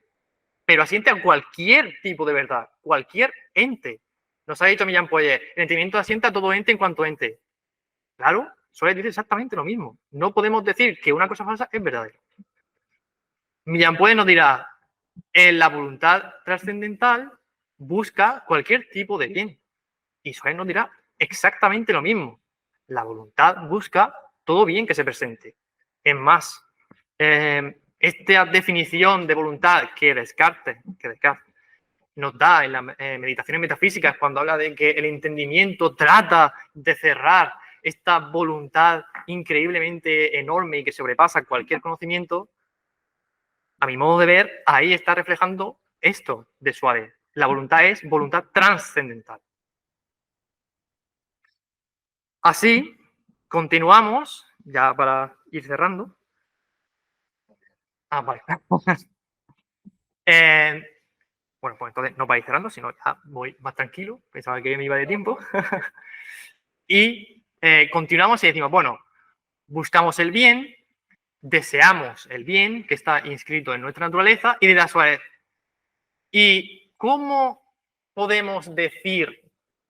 pero asiente a cualquier tipo de verdad, cualquier ente. Nos ha dicho Millán Puelles, el entendimiento asiente a todo ente en cuanto ente. Claro, Suárez dice exactamente lo mismo. No podemos decir que una cosa falsa es verdadera. Millán Puelles nos dirá, en la voluntad trascendental busca cualquier tipo de bien. Y Suárez nos dirá exactamente lo mismo. La voluntad busca todo bien que se presente. Es más, esta definición de voluntad que Descartes nos da en las meditaciones metafísicas cuando habla de que el entendimiento trata de cerrar esta voluntad increíblemente enorme y que sobrepasa cualquier conocimiento, a mi modo de ver, ahí está reflejando esto de Suárez. La voluntad es voluntad trascendental. Así, continuamos, ya para ir cerrando. Vale. Bueno, pues entonces no para ir cerrando, sino ya voy más tranquilo. Pensaba que me iba de tiempo. Y continuamos y decimos, bueno, buscamos el bien, deseamos el bien que está inscrito en nuestra naturaleza y de la Suárez. ¿Y cómo podemos decir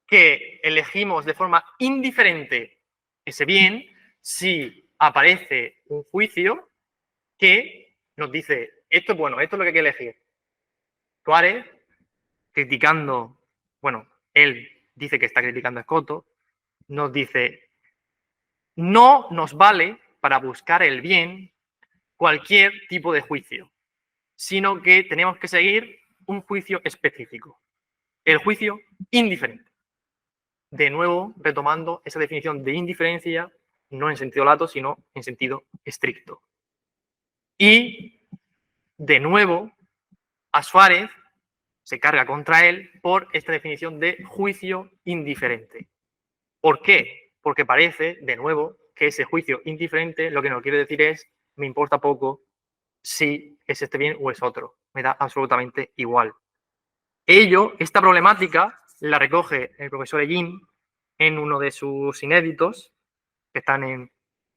que elegimos de forma indiferente ese bien si aparece un juicio que nos dice, esto es bueno, esto es lo que hay que elegir? Suárez, criticando, bueno, él dice que está criticando a Escoto, nos dice, no nos vale para buscar el bien cualquier tipo de juicio, sino que tenemos que seguir un juicio específico, el juicio indiferente. De nuevo, retomando esa definición de indiferencia, no en sentido lato, sino en sentido estricto. Y, de nuevo, a Suárez se carga contra él por esta definición de juicio indiferente. ¿Por qué? Porque parece, de nuevo, que ese juicio indiferente lo que nos quiere decir es, me importa poco si es este bien o es otro. Me da absolutamente igual. Esta problemática, la recoge el profesor Ellín en uno de sus inéditos, que están si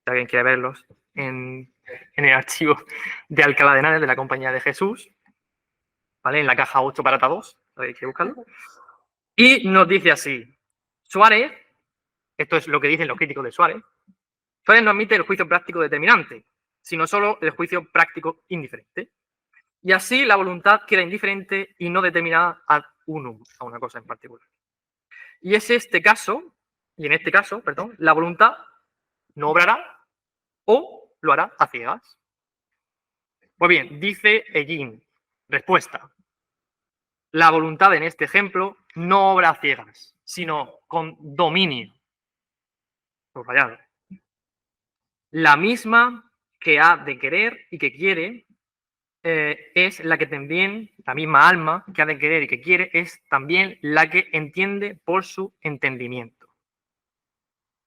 alguien quiere verlos, en el archivo de Alcalá de Henares de la Compañía de Jesús, ¿vale? En la caja 8 barata 2, hay que buscarlo. Y nos dice así, Suárez, esto es lo que dicen los críticos de Suárez no admite el juicio práctico determinante, sino solo el juicio práctico indiferente. Y así la voluntad queda indiferente y no determinada ad unum, a una cosa en particular. Y es este caso, perdón, la voluntad no obrará o lo hará a ciegas. Pues bien, dice Ellín, respuesta. La voluntad en este ejemplo no obra a ciegas, sino con dominio. Subrayado. La misma que ha de querer y que quiere es la que también, la misma alma que ha de querer y que quiere, es también la que entiende por su entendimiento.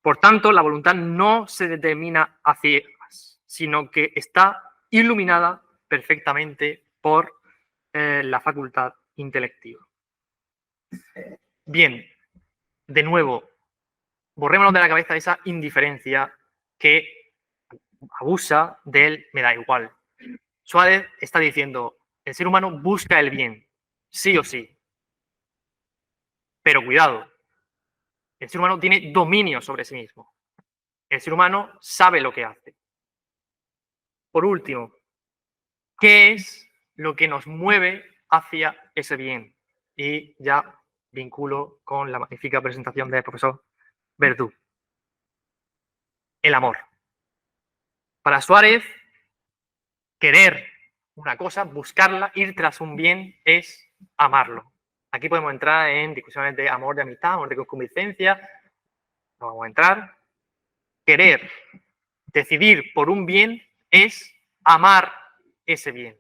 Por tanto, la voluntad no se determina a ciegas, sino que está iluminada perfectamente por la facultad intelectiva. Bien, de nuevo, borrémonos de la cabeza esa indiferencia que abusa del me da igual. Suárez está diciendo, el ser humano busca el bien, sí o sí. Pero cuidado, el ser humano tiene dominio sobre sí mismo. El ser humano sabe lo que hace. Por último, ¿qué es lo que nos mueve hacia ese bien? Y ya vinculo con la magnífica presentación del profesor Verdú. El amor. Para Suárez, querer una cosa, buscarla, ir tras un bien, es amarlo. Aquí podemos entrar en discusiones de amor de amistad, amor de concupiscencia. No vamos a entrar. Querer, decidir por un bien, es amar ese bien.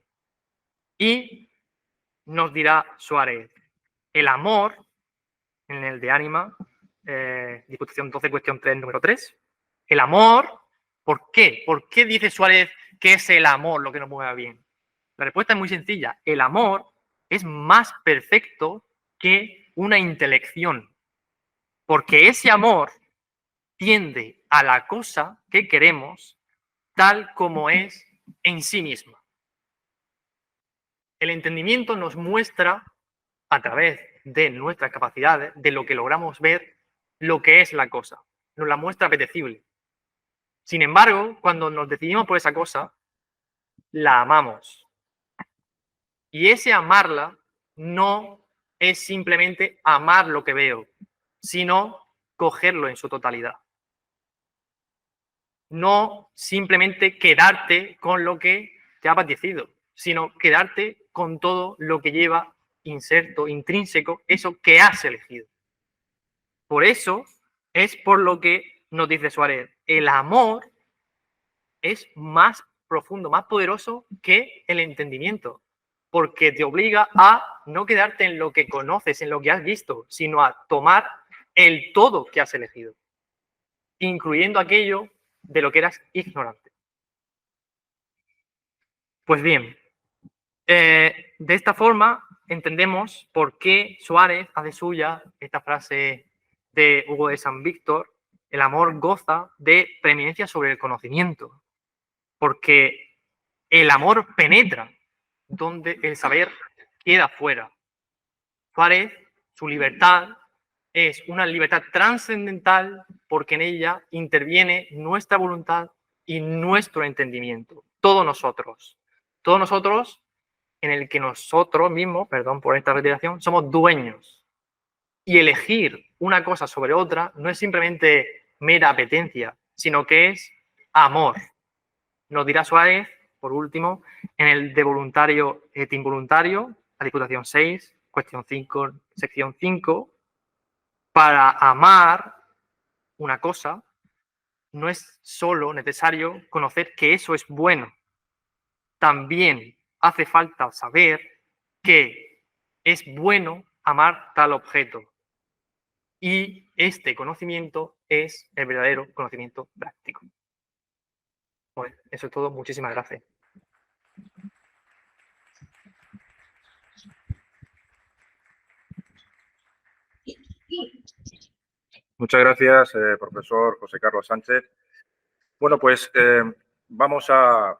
Y nos dirá Suárez, el amor, en el de ánima, disposición 12, cuestión 3, número 3, el amor, ¿por qué? ¿Por qué dice Suárez que es el amor lo que nos mueve bien? La respuesta es muy sencilla. El amor es más perfecto que una intelección, porque ese amor tiende a la cosa que queremos tal como es en sí misma. El entendimiento nos muestra, a través de nuestras capacidades, de lo que logramos ver, lo que es la cosa. Nos la muestra apetecible. Sin embargo, cuando nos decidimos por esa cosa, la amamos. Y ese amarla no es simplemente amar lo que veo, sino cogerlo en su totalidad. No simplemente quedarte con lo que te ha apetecido, sino quedarte con todo lo que lleva inserto, intrínseco, eso que has elegido. Por eso es por lo que nos dice Suárez, el amor es más profundo, más poderoso que el entendimiento, porque te obliga a no quedarte en lo que conoces, en lo que has visto, sino a tomar el todo que has elegido, incluyendo aquello de lo que eras ignorante. Pues bien, de esta forma entendemos por qué Suárez hace suya esta frase de Hugo de San Víctor: el amor goza de preeminencia sobre el conocimiento, porque el amor penetra donde el saber queda fuera. Suárez, su libertad es una libertad trascendental porque en ella interviene nuestra voluntad y nuestro entendimiento. Todos nosotros en el que nosotros mismos, perdón por esta reiteración, somos dueños. Y elegir una cosa sobre otra no es simplemente mera apetencia, sino que es amor. Nos dirá Suárez, por último, en el de voluntario et involuntario, la Diputación 6, cuestión 5, sección 5, para amar una cosa no es solo necesario conocer que eso es bueno. También hace falta saber que es bueno amar tal objeto. Y este conocimiento es el verdadero conocimiento práctico. Bueno, eso es todo. Muchísimas gracias. Muchas gracias, profesor José Carlos Sánchez. Bueno, pues vamos a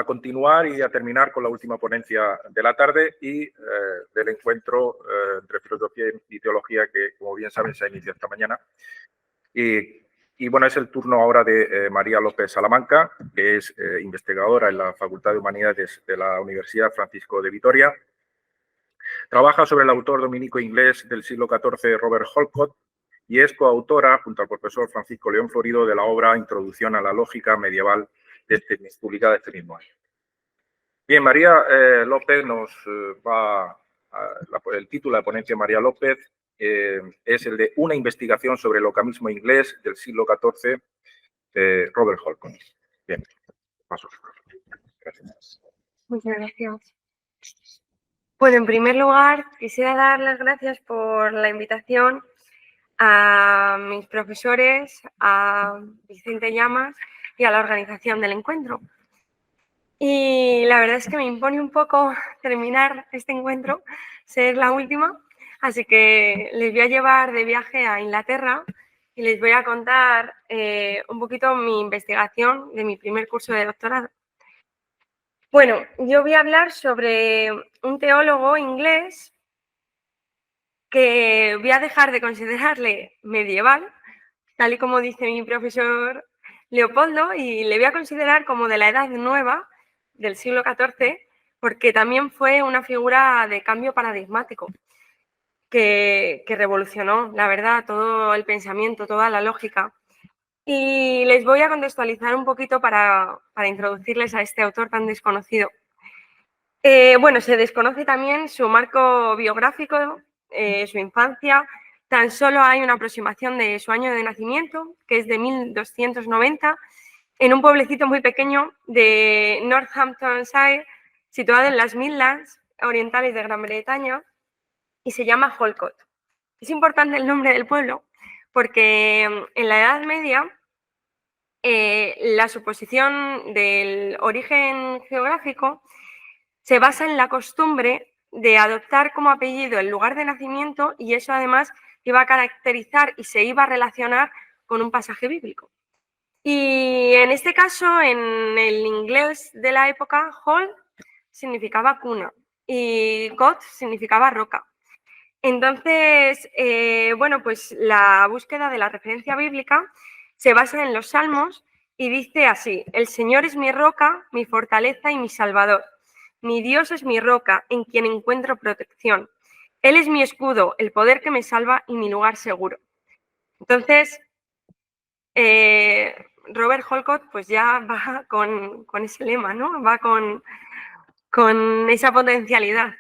continuar y a terminar con la última ponencia de la tarde y del encuentro entre filosofía y teología que, como bien saben, se inicia esta mañana. Y bueno, es el turno ahora de María López Salamanca, que es investigadora en la Facultad de Humanidades de la Universidad Francisco de Vitoria. Trabaja sobre el autor dominico inglés del siglo XIV, Robert Holcott, y es coautora, junto al profesor Francisco León Florido, de la obra Introducción a la lógica medieval, publicada este mismo año. Bien, María López nos va el título de la ponencia de María López es el de Una investigación sobre el ocamismo inglés del siglo XIV, Robert Holcott. Bien, paso. Gracias. Muchas gracias. Bueno, en primer lugar, quisiera dar las gracias por la invitación a mis profesores, a Vicente Llamas y a la organización del encuentro. Y la verdad es que me impone un poco terminar este encuentro, ser la última, así que les voy a llevar de viaje a Inglaterra y les voy a contar un poquito mi investigación de mi primer curso de doctorado. Bueno, yo voy a hablar sobre un teólogo inglés que voy a dejar de considerarle medieval, tal y como dice mi profesor Leopoldo, y le voy a considerar como de la Edad Nueva, del siglo XIV, porque también fue una figura de cambio paradigmático que revolucionó, la verdad, todo el pensamiento, toda la lógica. Y les voy a contextualizar un poquito para introducirles a este autor tan desconocido. Bueno, se desconoce también su marco biográfico, su infancia. Tan solo hay una aproximación de su año de nacimiento, que es de 1290, en un pueblecito muy pequeño de Northamptonshire, situado en las Midlands orientales de Gran Bretaña, y se llama Holcott. Es importante el nombre del pueblo porque en la Edad Media la suposición del origen geográfico se basa en la costumbre de adoptar como apellido el lugar de nacimiento, y eso además iba a caracterizar y se iba a relacionar con un pasaje bíblico. Y en este caso, en el inglés de la época, Hall significaba cuna y Cot significaba roca. Entonces, bueno, pues la búsqueda de la referencia bíblica se basa en los Salmos y dice así: el Señor es mi roca, mi fortaleza y mi salvador. Mi Dios es mi roca, en quien encuentro protección. Él es mi escudo, el poder que me salva y mi lugar seguro. Entonces, Robert Holcott pues ya va con ese lema, ¿no? Va con esa potencialidad.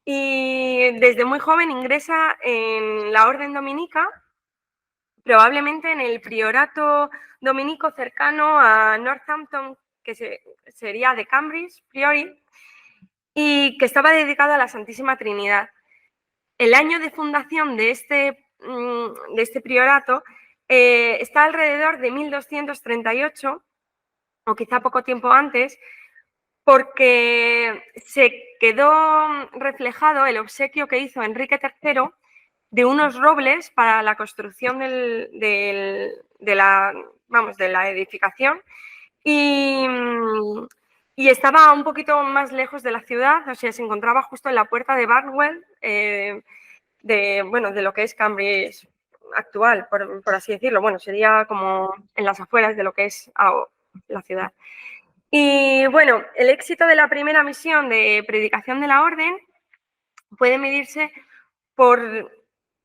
y desde muy joven ingresa en la orden dominica, probablemente en el priorato dominico cercano a Northampton, que sería de Cambridge Priory, y que estaba dedicado a la Santísima Trinidad. El año de fundación de este priorato está alrededor de 1238, o quizá poco tiempo antes, porque se quedó reflejado el obsequio que hizo Enrique III de unos robles para la construcción de la edificación y estaba un poquito más lejos de la ciudad, o sea, se encontraba justo en la puerta de Barnwell, de lo que es Cambridge actual, por así decirlo. Bueno, sería como en las afueras de lo que es la ciudad. Y bueno, el éxito de la primera misión de predicación de la orden puede medirse por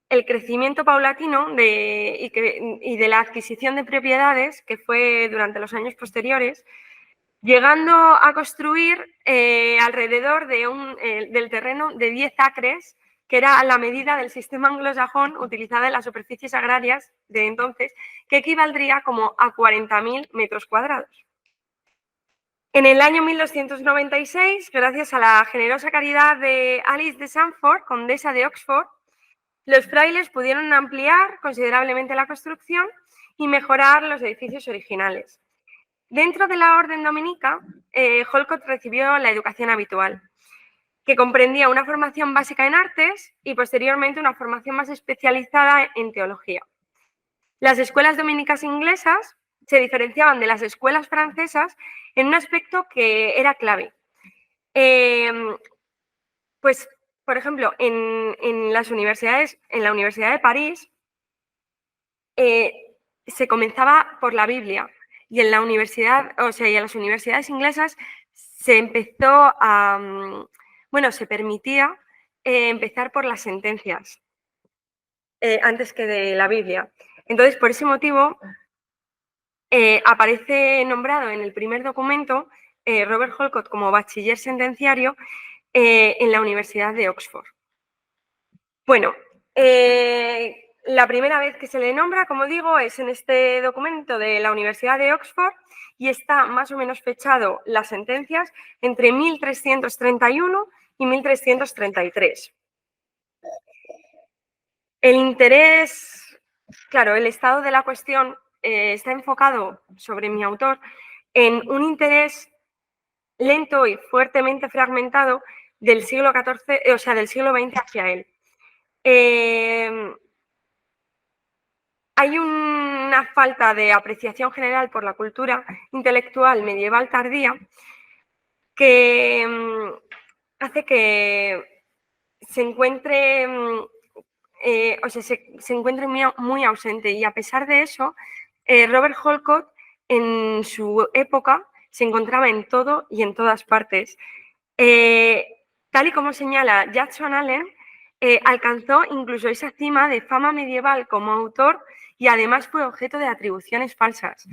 el crecimiento paulatino y de la adquisición de propiedades, que fue durante los años posteriores, llegando a construir alrededor del terreno de 10 acres, que era la medida del sistema anglosajón utilizada en las superficies agrarias de entonces, que equivaldría como a 40.000 metros cuadrados. En el año 1296, gracias a la generosa caridad de Alice de Sandford, condesa de Oxford, los frailes pudieron ampliar considerablemente la construcción y mejorar los edificios originales. Dentro de la orden dominica, Holcott recibió la educación habitual, que comprendía una formación básica en artes y posteriormente una formación más especializada en teología. Las escuelas dominicas inglesas se diferenciaban de las escuelas francesas en un aspecto que era clave. Pues, por ejemplo, en las universidades, en la Universidad de París, se comenzaba por la Biblia, y en la universidad, y en las universidades inglesas se empezó se permitía empezar por las sentencias antes que de la Biblia. Entonces, por ese motivo, aparece nombrado en el primer documento Robert Holcott como bachiller sentenciario en la Universidad de Oxford. Bueno, la primera vez que se le nombra, como digo, es en este documento de la Universidad de Oxford y está más o menos fechado las sentencias entre 1331 y 1333. El interés, claro, el estado de la cuestión está enfocado sobre mi autor en un interés lento y fuertemente fragmentado del siglo XIV, del siglo XX hacia él. Hay una falta de apreciación general por la cultura intelectual medieval tardía que hace que se encuentre, se encuentre muy ausente, y a pesar de eso, Robert Holcott en su época se encontraba en todo y en todas partes. Tal y como señala Jackson Allen, alcanzó incluso esa cima de fama medieval como autor y además fue objeto de atribuciones falsas,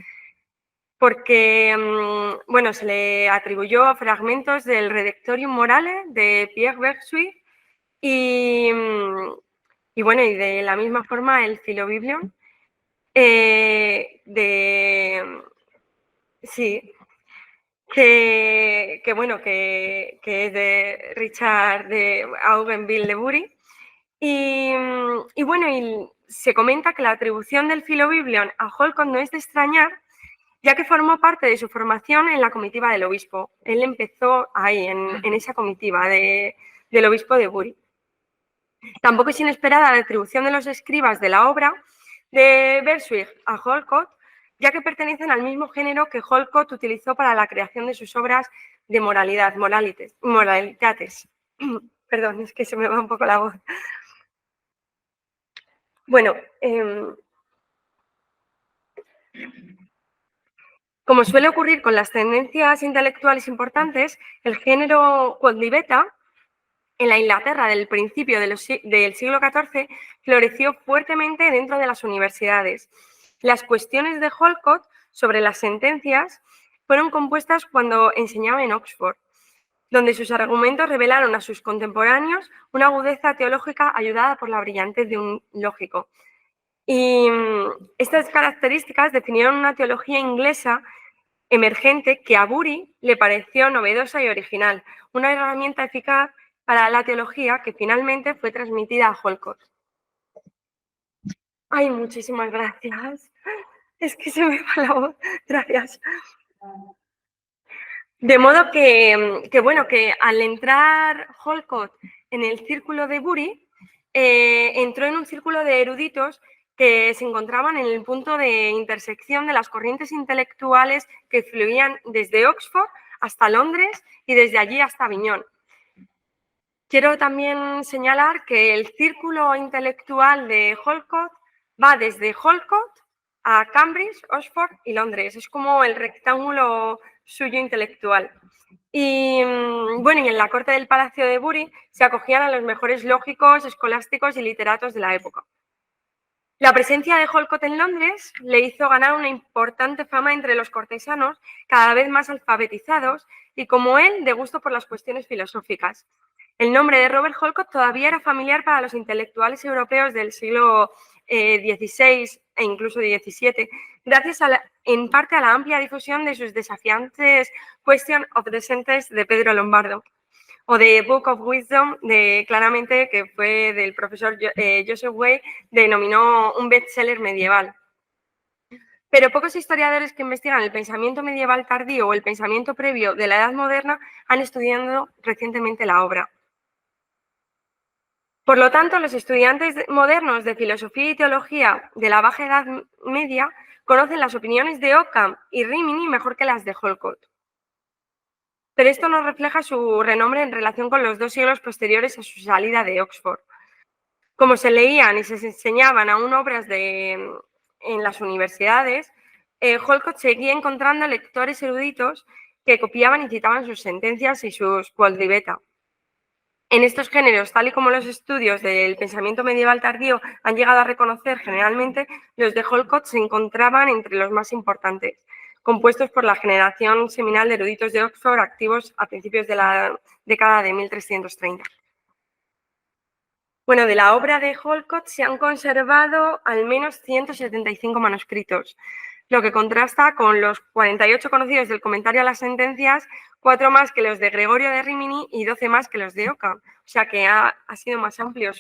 porque se le atribuyó fragmentos del Redemptorium Morale de Pierre Bergsuit y de la misma forma el Philobiblon que es de Richard de Augenville de Bury. Y se comenta que la atribución del Philobiblon a Holcott no es de extrañar, ya que formó parte de su formación en la comitiva del obispo. Él empezó ahí, en esa comitiva del obispo de Bury. Tampoco es inesperada la atribución de los escribas de la obra de Bergsuit a Holcott, ya que pertenecen al mismo género que Holcott utilizó para la creación de sus obras de moralitates. Perdón, es que se me va un poco la voz. Bueno, como suele ocurrir con las tendencias intelectuales importantes, el género quodlibeta en la Inglaterra del principio del siglo XIV floreció fuertemente dentro de las universidades. Las cuestiones de Holcott sobre las sentencias fueron compuestas cuando enseñaba en Oxford. donde sus argumentos revelaron a sus contemporáneos una agudeza teológica ayudada por la brillantez de un lógico. Y estas características definieron una teología inglesa emergente que a Bury le pareció novedosa y original, una herramienta eficaz para la teología que finalmente fue transmitida a Holcott. Ay, muchísimas gracias. Es que se me va la voz. Gracias. De modo que al entrar Holcott en el círculo de Bury, entró en un círculo de eruditos que se encontraban en el punto de intersección de las corrientes intelectuales que fluían desde Oxford hasta Londres y desde allí hasta Aviñón. Quiero también señalar que el círculo intelectual de Holcott va desde Holcott a Cambridge, Oxford y Londres. Es como el rectángulo suyo intelectual. Y bueno, y en la corte del Palacio de Bury se acogían a los mejores lógicos, escolásticos y literatos de la época. La presencia de Holcott en Londres le hizo ganar una importante fama entre los cortesanos, cada vez más alfabetizados y, como él, de gusto por las cuestiones filosóficas. El nombre de Robert Holcott todavía era familiar para los intelectuales europeos del siglo XVI e incluso XVII, gracias en parte a la amplia difusión de sus desafiantes Question of the Sentence de Pedro Lombardo, o de Book of Wisdom, claramente, que fue del profesor Joseph Way, denominó un bestseller medieval. Pero pocos historiadores que investigan el pensamiento medieval tardío o el pensamiento previo de la Edad Moderna han estudiado recientemente la obra. Por lo tanto, los estudiantes modernos de filosofía y teología de la Baja Edad Media conocen las opiniones de Occam y Rimini mejor que las de Holcott. Pero esto no refleja su renombre en relación con los 2 siglos posteriores a su salida de Oxford. Como se leían y se enseñaban aún obras en las universidades, Holcott seguía encontrando lectores eruditos que copiaban y citaban sus sentencias y sus quodlibeta. En estos géneros, tal y como los estudios del pensamiento medieval tardío han llegado a reconocer generalmente, los de Holcott se encontraban entre los más importantes, compuestos por la generación seminal de eruditos de Oxford activos a principios de la década de 1330. Bueno, de la obra de Holcott se han conservado al menos 175 manuscritos, lo que contrasta con los 48 conocidos del comentario a las sentencias, 4 más que los de Gregorio de Rimini y 12 más que los de Occam. O sea que ha sido más amplio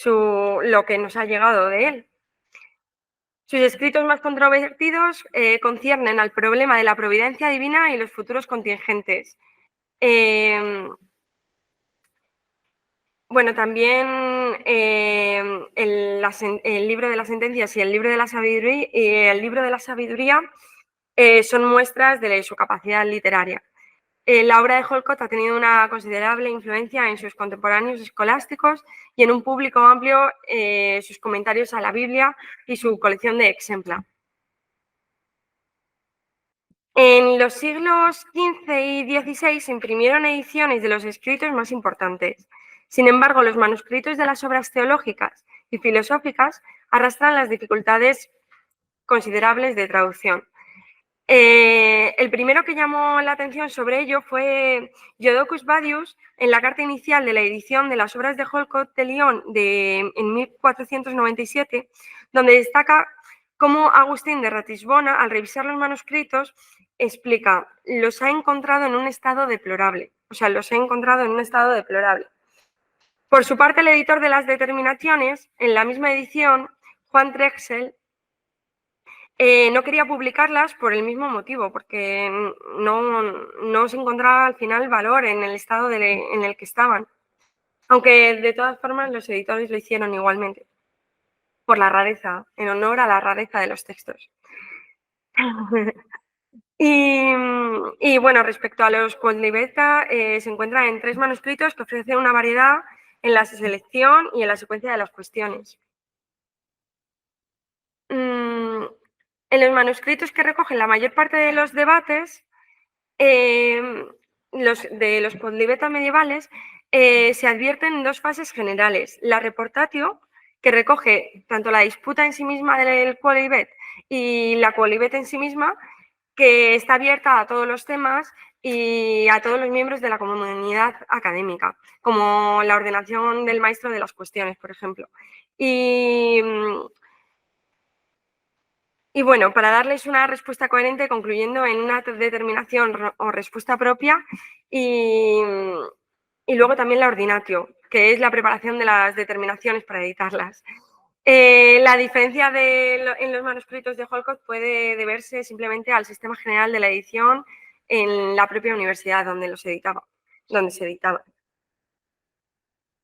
lo que nos ha llegado de él. Sus escritos más controvertidos conciernen al problema de la providencia divina y los futuros contingentes. Bueno, también el libro de las sentencias y el libro de la sabiduría, son muestras de su capacidad literaria. La obra de Holcott ha tenido una considerable influencia en sus contemporáneos escolásticos y en un público amplio sus comentarios a la Biblia y su colección de Exempla. En los siglos XV y XVI se imprimieron ediciones de los escritos más importantes. Sin embargo, los manuscritos de las obras teológicas y filosóficas arrastran las dificultades considerables de traducción. El primero que llamó la atención sobre ello fue Jodocus Badius en la carta inicial de la edición de las obras de Holcott de Lyon en 1497, donde destaca cómo Agustín de Ratisbona, al revisar los manuscritos, explica, los ha encontrado en un estado deplorable. O sea, los he encontrado en un estado deplorable. Por su parte, el editor de las determinaciones, en la misma edición, Juan Drexel, no quería publicarlas por el mismo motivo, porque no se encontraba al final valor en el estado en el que estaban. Aunque de todas formas los editores lo hicieron igualmente, por la rareza, en honor a la rareza de los textos. Y bueno, respecto a los quodlibeta, se encuentran en 3 manuscritos que ofrecen una variedad en la selección y en la secuencia de las cuestiones. En los manuscritos que recogen la mayor parte de los debates de los quodlibeta medievales, se advierten 2 fases generales. La reportatio, que recoge tanto la disputa en sí misma del quodlibet y la quodlibet en sí misma, que está abierta a todos los temas y a todos los miembros de la comunidad académica, como la ordenación del maestro de las cuestiones, por ejemplo. Y bueno, para darles una respuesta coherente, concluyendo en una determinación o respuesta propia y luego también la ordinatio, que es la preparación de las determinaciones para editarlas. La diferencia en los manuscritos de Holcott puede deberse simplemente al sistema general de la edición en la propia universidad donde se editaba.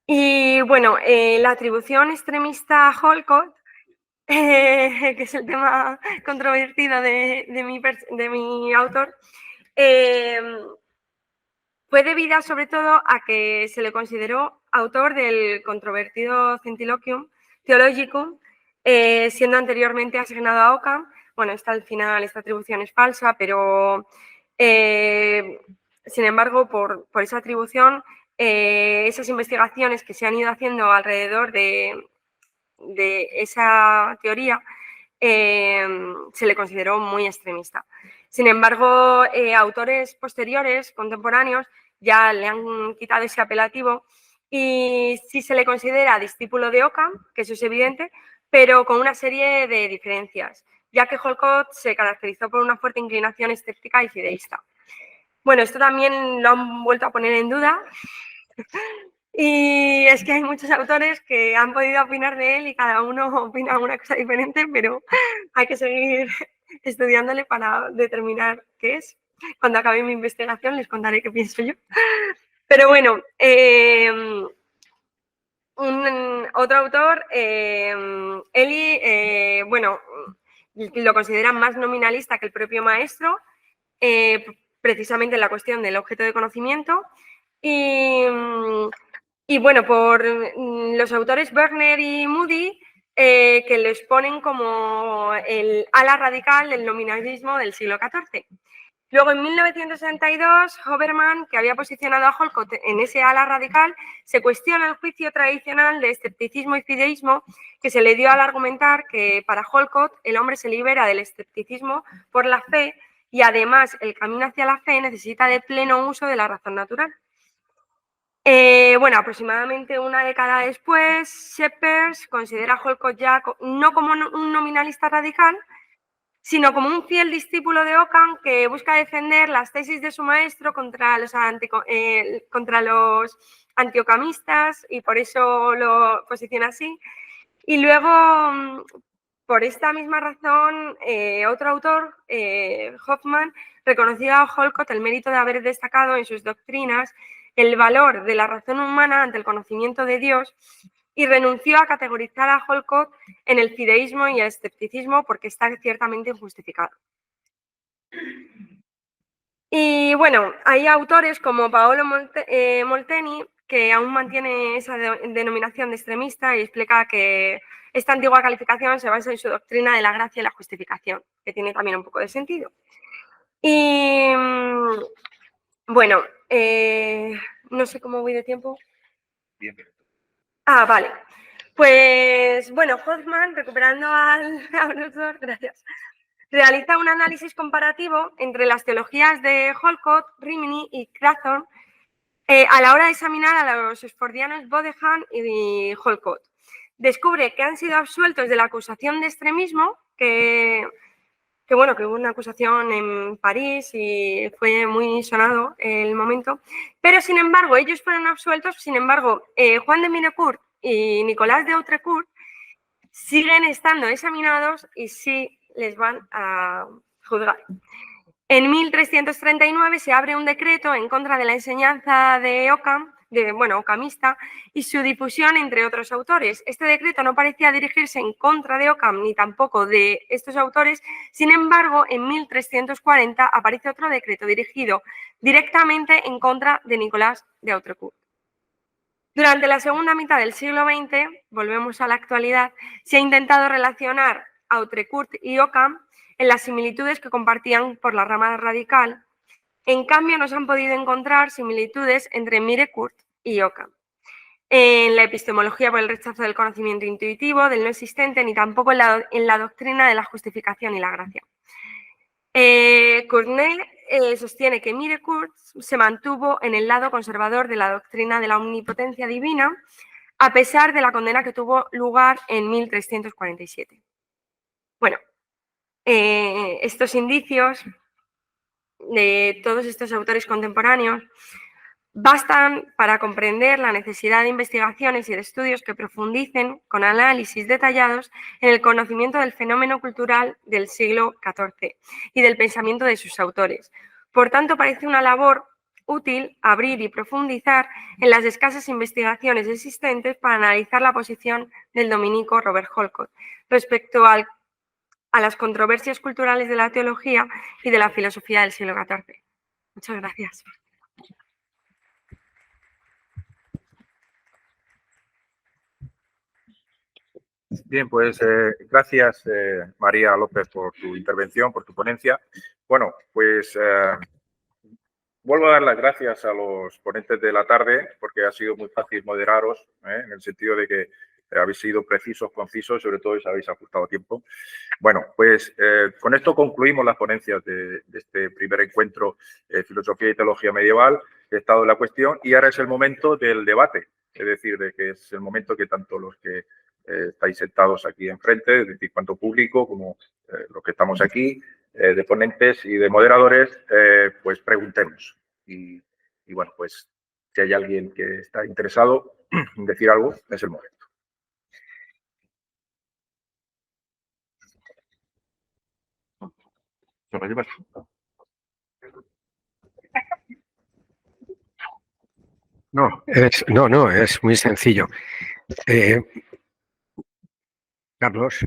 Y bueno, la atribución extremista a Holcott, que es el tema controvertido de mi autor, fue debida sobre todo a que se le consideró autor del controvertido Centiloquium Theologicum, siendo anteriormente asignado a Occam. Bueno, al final esta atribución es falsa, pero sin embargo, por esa atribución, esas investigaciones que se han ido haciendo alrededor de esa teoría se le consideró muy extremista. Sin embargo, autores posteriores, contemporáneos, ya le han quitado ese apelativo y sí se le considera discípulo de Occam, que eso es evidente, pero con una serie de diferencias, ya que Holcott se caracterizó por una fuerte inclinación escéptica y fideísta. Bueno, esto también lo han vuelto a poner en duda. Y es que hay muchos autores que han podido opinar de él y cada uno opina una cosa diferente, pero hay que seguir estudiándole para determinar qué es. Cuando acabe mi investigación les contaré qué pienso yo. Pero bueno, otro autor, Eli, bueno, lo consideran más nominalista que el propio maestro, precisamente en la cuestión del objeto de conocimiento. Y bueno, por los autores Werner y Moody, que lo exponen como el ala radical del nominalismo del siglo XIV. Luego, en 1962, Hoberman, que había posicionado a Holcott en ese ala radical, se cuestiona el juicio tradicional de escepticismo y fideísmo que se le dio al argumentar que para Holcott el hombre se libera del escepticismo por la fe y además el camino hacia la fe necesita de pleno uso de la razón natural. Bueno, aproximadamente una década después, Shepard considera a Holcott ya no como un nominalista radical, sino como un fiel discípulo de Occam que busca defender las tesis de su maestro contra los antiocamistas y por eso lo posiciona así. Y luego, por esta misma razón, otro autor, Hoffman, reconoció a Holcott el mérito de haber destacado en sus doctrinas el valor de la razón humana ante el conocimiento de Dios y renunció a categorizar a Holcott en el fideísmo y el escepticismo porque está ciertamente injustificado. Y bueno, hay autores como Paolo Molteni que aún mantiene esa denominación de extremista y explica que esta antigua calificación se basa en su doctrina de la gracia y la justificación, que tiene también un poco de sentido. Y bueno, no sé cómo voy de tiempo. 10 minutos. Ah, vale. Pues bueno, Hoffman, recuperando al autor, gracias, realiza un análisis comparativo entre las teologías de Holcott, Rimini y Crathorne a la hora de examinar a los oxfordianos Bodeham y Holcott. Descubre que han sido absueltos de la acusación de extremismo, que bueno, que hubo una acusación en París y fue muy sonado el momento, pero sin embargo ellos fueron absueltos, sin embargo Juan de Mirecourt y Nicolás de Autrecourt siguen estando examinados y sí les van a juzgar. En 1339 se abre un decreto en contra de la enseñanza de Occam, occamista, y su difusión entre otros autores. Este decreto no parecía dirigirse en contra de Occam ni tampoco de estos autores, sin embargo, en 1340 aparece otro decreto dirigido directamente en contra de Nicolás de Autrecourt. Durante la segunda mitad del siglo XX, volvemos a la actualidad, se ha intentado relacionar Autrecourt y Occam en las similitudes que compartían por la rama radical. En cambio, no se han podido encontrar similitudes entre Mirecourt y Occam. En la epistemología por el rechazo del conocimiento intuitivo, del no existente, ni tampoco en la doctrina de la justificación y la gracia. Courtney sostiene que Mirecourt se mantuvo en el lado conservador de la doctrina de la omnipotencia divina, a pesar de la condena que tuvo lugar en 1347. Bueno, estos indicios de todos estos autores contemporáneos bastan para comprender la necesidad de investigaciones y de estudios que profundicen con análisis detallados en el conocimiento del fenómeno cultural del siglo XIV y del pensamiento de sus autores. Por tanto, parece una labor útil abrir y profundizar en las escasas investigaciones existentes para analizar la posición del dominico Robert Holcott respecto a las controversias culturales de la teología y de la filosofía del siglo XIV. Muchas gracias. Bien, pues gracias María López por tu intervención, por tu ponencia. Bueno, pues vuelvo a dar las gracias a los ponentes de la tarde porque ha sido muy fácil moderaros, en el sentido de que habéis sido precisos, concisos, sobre todo os habéis ajustado a tiempo. Bueno, pues con esto concluimos las ponencias de este primer encuentro Filosofía y Teología Medieval, Estado de la Cuestión, y ahora es el momento del debate, es decir, de que es el momento que tanto los que estáis sentados aquí enfrente, es decir, tanto público como los que estamos aquí, de ponentes y de moderadores, pues preguntemos. Y bueno, pues si hay alguien que está interesado en decir algo, es el momento. No, es muy sencillo. Carlos,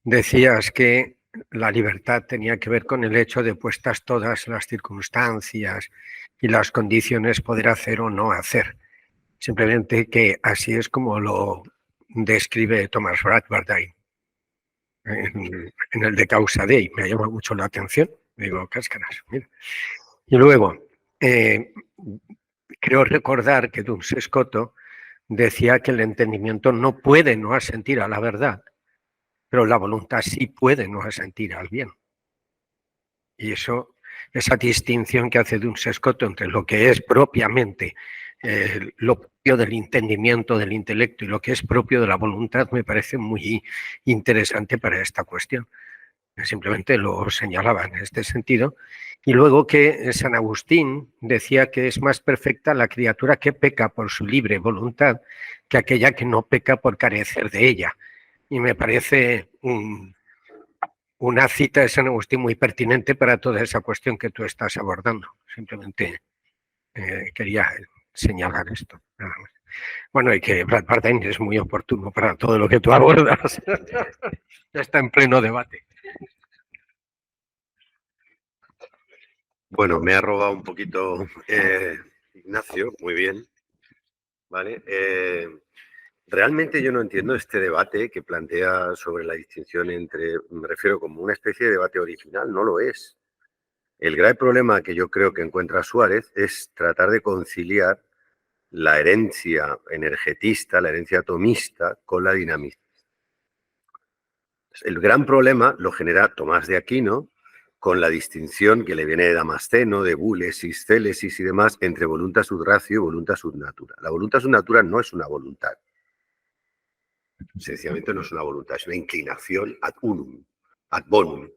decías que la libertad tenía que ver con el hecho de, puestas todas las circunstancias y las condiciones, poder hacer o no hacer. Simplemente que así es como lo describe Thomas Bradbury en el de Causa Dei. Me llama mucho la atención. Digo, cáscaras, mira. Y luego, creo recordar que Duns Scoto decía que el entendimiento no puede no asentir a la verdad, pero la voluntad sí puede no asentir al bien. Y eso, esa distinción que hace Duns Scoto entre lo que es propiamente lo propio del entendimiento, del intelecto, y lo que es propio de la voluntad, me parece muy interesante para esta cuestión. Simplemente lo señalaba en este sentido. Y luego que San Agustín decía que es más perfecta la criatura que peca por su libre voluntad que aquella que no peca por carecer de ella. Y me parece una cita de San Agustín muy pertinente para toda esa cuestión que tú estás abordando. Simplemente quería señalar esto, nada más. Bueno, y que Brad Bardine es muy oportuno para todo lo que tú abordas. Está en pleno debate. Bueno, me ha robado un poquito Ignacio, muy bien. ¿Vale? Realmente yo no entiendo este debate que plantea sobre la distinción entre, me refiero como una especie de debate original, no lo es. El grave problema que yo creo que encuentra Suárez es tratar de conciliar la herencia energetista, la herencia atomista, con la dinamista. El gran problema lo genera Tomás de Aquino, con la distinción que le viene de Damasceno, de Búlesis, Célesis y demás, entre voluntas ut ratio y voluntas ut natura. La voluntas ut natura no es una voluntad. Sencillamente no es una voluntad, es una inclinación ad unum, ad bonum.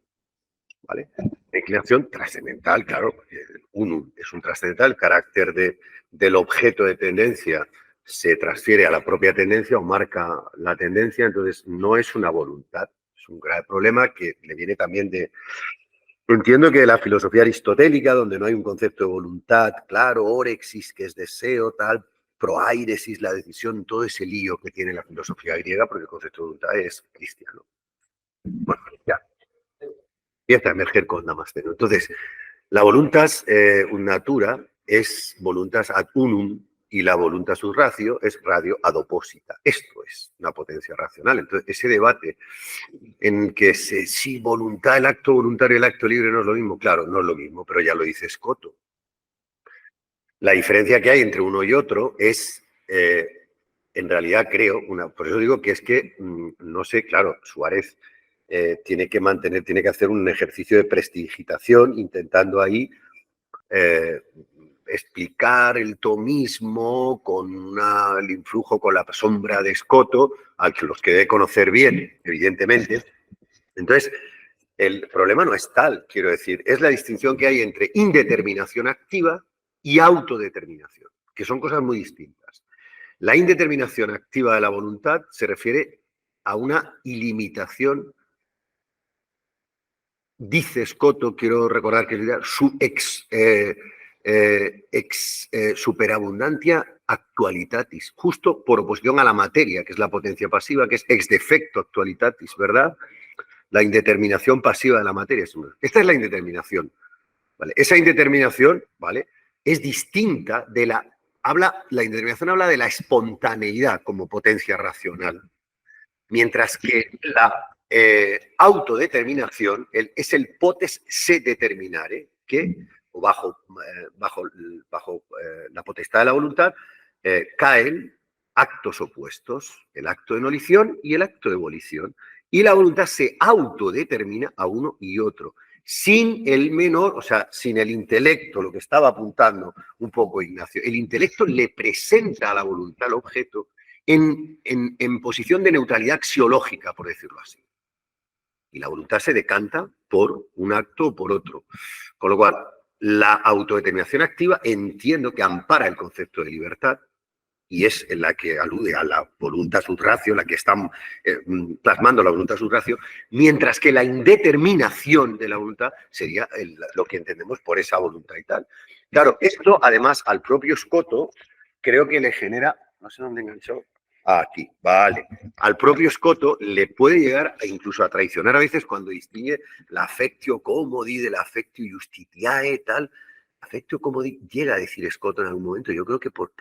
¿Vale? La inclinación trascendental, claro, el unum es un trascendental, el carácter del objeto de tendencia se transfiere a la propia tendencia o marca la tendencia, entonces no es una voluntad. Es un grave problema que le viene también de... Entiendo que de la filosofía aristotélica, donde no hay un concepto de voluntad, claro, orexis, que es deseo, tal, proairesis, la decisión, todo ese lío que tiene la filosofía griega, porque el concepto de voluntad es cristiano. Bueno, ya. Empieza a emerger con Damasceno. Entonces, la voluntas ut natura es voluntas ad unum y la voluntas ut ratio es ratio ad opposita. Esto es una potencia racional. Entonces, ese debate en que si voluntad, el acto voluntario y el acto libre no es lo mismo, claro, no es lo mismo, pero ya lo dice Scoto. La diferencia que hay entre uno y otro es, en realidad creo, por eso digo que es que, no sé, claro, Suárez tiene que mantener, tiene que hacer un ejercicio de prestigitación, intentando ahí explicar el tomismo con el influjo, con la sombra de Escoto, al que los que debe conocer bien, evidentemente. Entonces, el problema no es tal, quiero decir, es la distinción que hay entre indeterminación activa y autodeterminación, que son cosas muy distintas. La indeterminación activa de la voluntad se refiere a una ilimitación, dice Escoto, quiero recordar que es su superabundantia actualitatis, justo por oposición a la materia, que es la potencia pasiva, que es ex defecto actualitatis, ¿verdad? La indeterminación pasiva de la materia. Esta es la indeterminación, ¿vale? Esa indeterminación, ¿vale?, es distinta de la indeterminación habla de la espontaneidad como potencia racional, mientras que la autodeterminación es el potes se determinare, que bajo la potestad de la voluntad caen actos opuestos, el acto de nolición y el acto de volición, y la voluntad se autodetermina a uno y otro, sin el menor, o sea, sin el intelecto, lo que estaba apuntando un poco Ignacio. El intelecto le presenta a la voluntad al objeto en posición de neutralidad axiológica, por decirlo así. Y la voluntad se decanta por un acto o por otro. Con lo cual, la autodeterminación activa entiendo que ampara el concepto de libertad y es en la que alude a la voluntad sub ratio, la que están plasmando la voluntad sub ratio, mientras que la indeterminación de la voluntad sería lo que entendemos por esa voluntad y tal. Claro, esto además al propio Escoto creo que le genera, no sé dónde enganchó, aquí, vale. Al propio Escoto le puede llegar incluso a traicionar a veces cuando distingue la affectio comodi de la affectio justitiae, tal. Affectio comodi llega a decir Escoto en algún momento, yo creo que por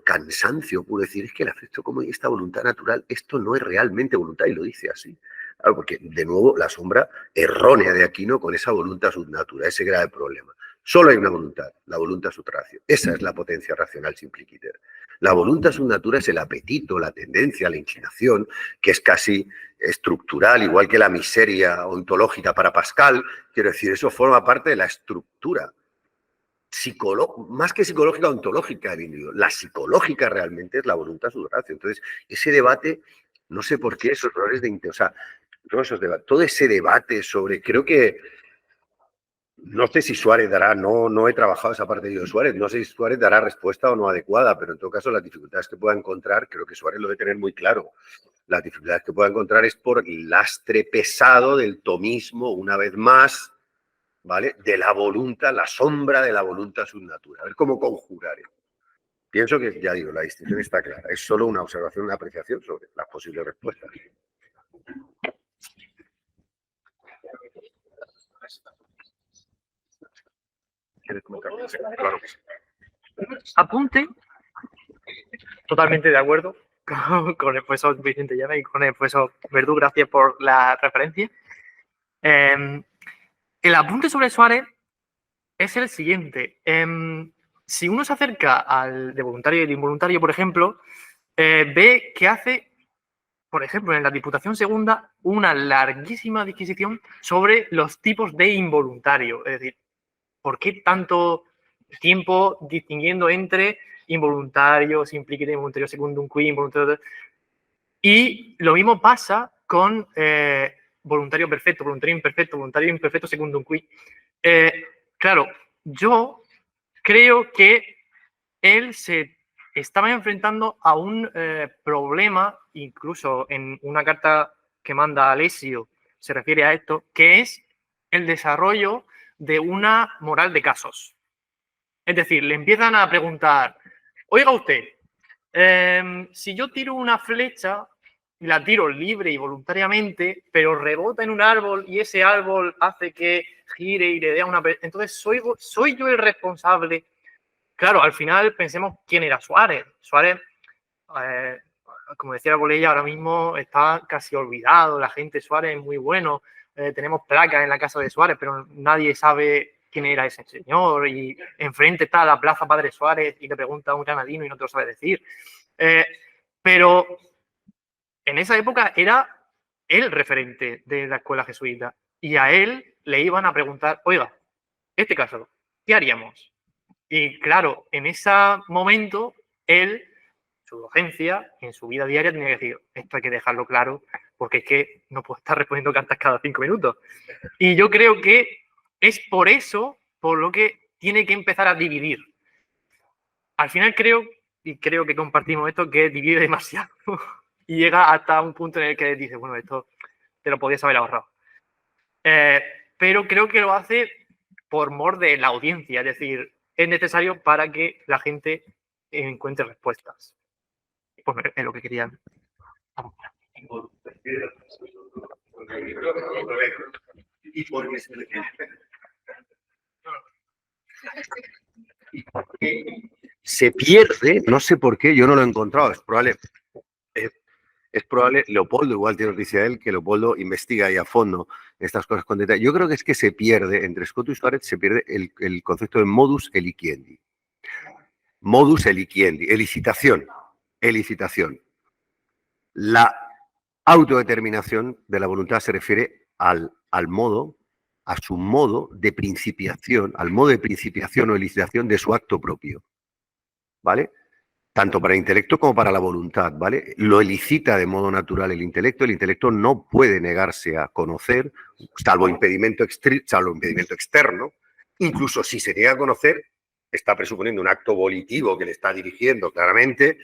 cansancio pudo decir, es que el affectio comodi, esta voluntad natural, esto no es realmente voluntad, y lo dice así. Claro, porque de nuevo la sombra errónea de Aquino con esa voluntad subnatura, ese grave problema. Solo hay una voluntad, la voluntad sub ratio. Esa es la potencia racional simpliciter. La voluntad subnatura es el apetito, la tendencia, la inclinación, que es casi estructural, igual que la miseria ontológica para Pascal. Quiero decir, eso forma parte de la estructura más que psicológica, ontológica del individuo. La psicológica realmente es la voluntad sub ratio. Entonces, ese debate, no sé por qué esos errores o sea, todo ese debate sobre, creo que, no sé si Suárez dará, no he trabajado esa parte de Suárez, no sé si Suárez dará respuesta o no adecuada, pero en todo caso las dificultades que pueda encontrar, creo que Suárez lo debe tener muy claro. Las dificultades que pueda encontrar es por el lastre pesado del tomismo, una vez más, ¿vale?, de la voluntad, la sombra de la voluntad subnatura. A ver cómo conjurar esto. Pienso que, ya digo, la distinción está clara. Es solo una observación, una apreciación sobre las posibles respuestas. ¿Quieres comentar? Claro que sí. Apunte. Totalmente de acuerdo con el profesor Vicente Llave y con el profesor Verdú. Gracias por la referencia. El apunte sobre Suárez es el siguiente. Si uno se acerca al de voluntario y de involuntario, por ejemplo, ve que hace, por ejemplo, en la Diputación Segunda, una larguísima disquisición sobre los tipos de involuntario. Es decir, ¿por qué tanto tiempo distinguiendo entre involuntario, simpliciter, involuntario secundum qui, involuntario... Y lo mismo pasa con voluntario perfecto, voluntario imperfecto, secundum qui. Claro, yo creo que él se estaba enfrentando a un problema, incluso en una carta que manda Alessio se refiere a esto, que es el desarrollo de una moral de casos. Es decir, le empiezan a preguntar, oiga usted, si yo tiro una flecha y la tiro libre y voluntariamente, pero rebota en un árbol y ese árbol hace que gire y le dé a una... Entonces, ¿soy yo el responsable? Claro, al final pensemos quién era Suárez. Suárez, como decía la Bolella, ahora mismo está casi olvidado. La gente, Suárez es muy bueno. Tenemos placas en la casa de Suárez, pero nadie sabe quién era ese señor. Y enfrente está la Plaza Padre Suárez y le pregunta a un granadino y no te lo sabe decir. Pero en esa época era el referente de la escuela jesuita. Y a él le iban a preguntar, oiga, este caso, ¿qué haríamos? Y claro, en ese momento, él, su docencia, en su vida diaria, tenía que decir, esto hay que dejarlo claro, porque es que no puedo estar respondiendo cartas cada 5 minutos. Y yo creo que es por eso, por lo que tiene que empezar a dividir. Al final creo, y creo que compartimos esto, que divide demasiado. Y llega hasta un punto en el que dice, bueno, esto te lo podías haber ahorrado. Pero creo que lo hace por mor de la audiencia, es decir, es necesario para que la gente encuentre respuestas. Pues es lo que quería. Se pierde, no sé por qué, yo no lo he encontrado, es probable, Leopoldo igual tiene noticia de él, que Leopoldo investiga ahí a fondo estas cosas con detalle. Yo creo que es que se pierde, entre Scotto y Suárez, se pierde el concepto de modus eliciendi. Modus eliciendi, elicitación. La autodeterminación de la voluntad se refiere al modo, a su modo de principiación, al modo de principiación o elicitación de su acto propio, ¿vale? Tanto para el intelecto como para la voluntad, ¿vale? Lo elicita de modo natural el intelecto no puede negarse a conocer, salvo impedimento externo, incluso si se niega a conocer, está presuponiendo un acto volitivo que le está dirigiendo claramente,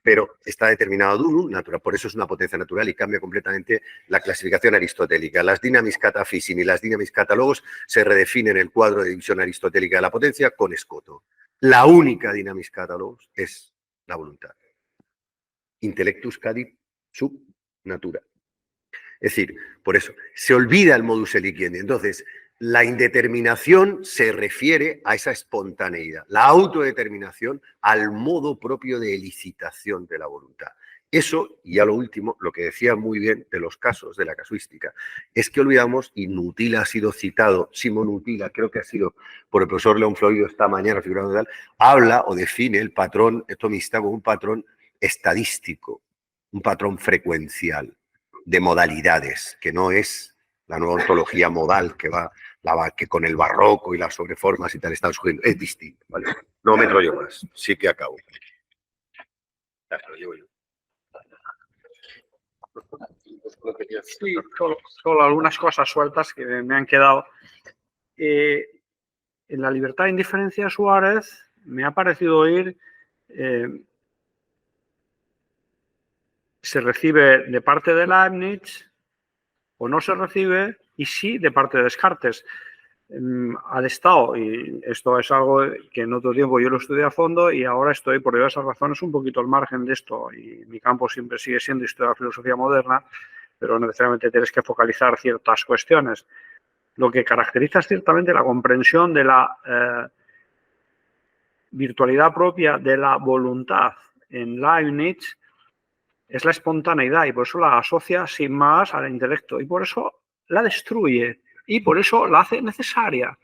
pero está determinado de un natural, por eso es una potencia natural y cambia completamente la clasificación aristotélica. Las dinamis kata physin y las dinamis kata logos se redefinen en el cuadro de división aristotélica de la potencia con Scotto. La única dinamis kata logos es la voluntad. Intellectus cadit sub natura. Es decir, por eso, se olvida el modus eliciendi. Entonces, la indeterminación se refiere a esa espontaneidad, la autodeterminación al modo propio de elicitación de la voluntad. Eso, y ya lo último, lo que decía muy bien de los casos, de la casuística, es que olvidamos, y Nutila ha sido citado, Simón Nutila, creo que ha sido por el profesor León Florido esta mañana, figurando tal, habla o define el patrón tomista como un patrón estadístico, un patrón frecuencial de modalidades, que no es la nueva ontología modal que que con el barroco y las sobreformas y tal están surgiendo, es distinto, ¿vale? No me enrollo más, sí que acabo. Ya, lo llevo yo. Sí, solo algunas cosas sueltas que me han quedado. En la libertad e indiferencia de Suárez me ha parecido oír se recibe de parte de Leibniz o no se recibe y sí de parte de Descartes. Al Estado, y esto es algo que en otro tiempo yo lo estudié a fondo y ahora estoy por diversas razones un poquito al margen de esto y mi campo siempre sigue siendo historia de la filosofía moderna, pero necesariamente tienes que focalizar ciertas cuestiones. Lo que caracteriza es ciertamente la comprensión de la virtualidad propia de la voluntad en Leibniz es la espontaneidad y por eso la asocia sin más al intelecto y por eso la destruye y por eso la hace necesaria,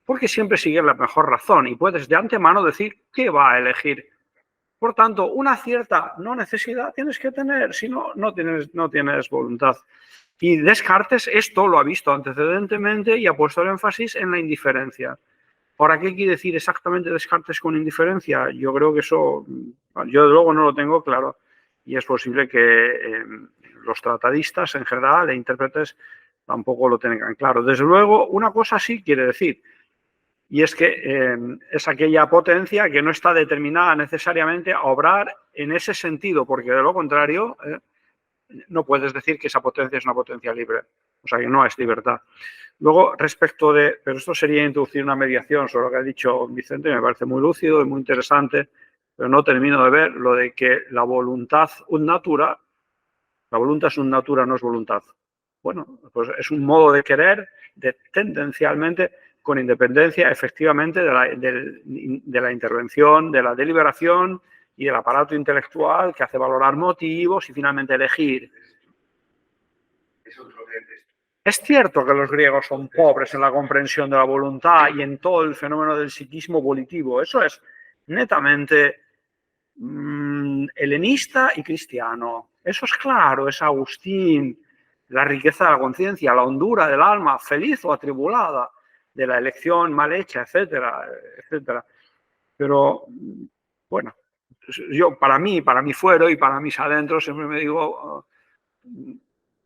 porque siempre sigue la mejor razón y puedes de antemano decir qué va a elegir. Por tanto, una cierta no necesidad tienes que tener, si no, no tienes voluntad. Y Descartes esto lo ha visto antecedentemente y ha puesto el énfasis en la indiferencia. Ahora, ¿qué quiere decir exactamente Descartes con indiferencia? Yo creo que eso, yo de luego no lo tengo claro y es posible que los tratadistas en general e intérpretes tampoco lo tengan claro. Desde luego, una cosa sí quiere decir, y es que es aquella potencia que no está determinada necesariamente a obrar en ese sentido, porque de lo contrario no puedes decir que esa potencia es una potencia libre, o sea que no es libertad. Luego, respecto de, pero esto sería introducir una mediación sobre lo que ha dicho Vicente, me parece muy lúcido y muy interesante, pero no termino de ver lo de que la voluntad un natura, la voluntad es un natura, no es voluntad. Bueno, pues es un modo de querer tendencialmente con independencia efectivamente de la intervención, de la deliberación y del aparato intelectual que hace valorar motivos y finalmente elegir. Es cierto que los griegos son pobres en la comprensión de la voluntad y en todo el fenómeno del psiquismo volitivo. Eso es netamente helenista y cristiano. Eso es claro, es Agustín. la riqueza de la conciencia, la hondura del alma, feliz o atribulada, de la elección mal hecha, etcétera, etcétera. Pero, bueno, yo para mí fuera y para mis adentros siempre me digo,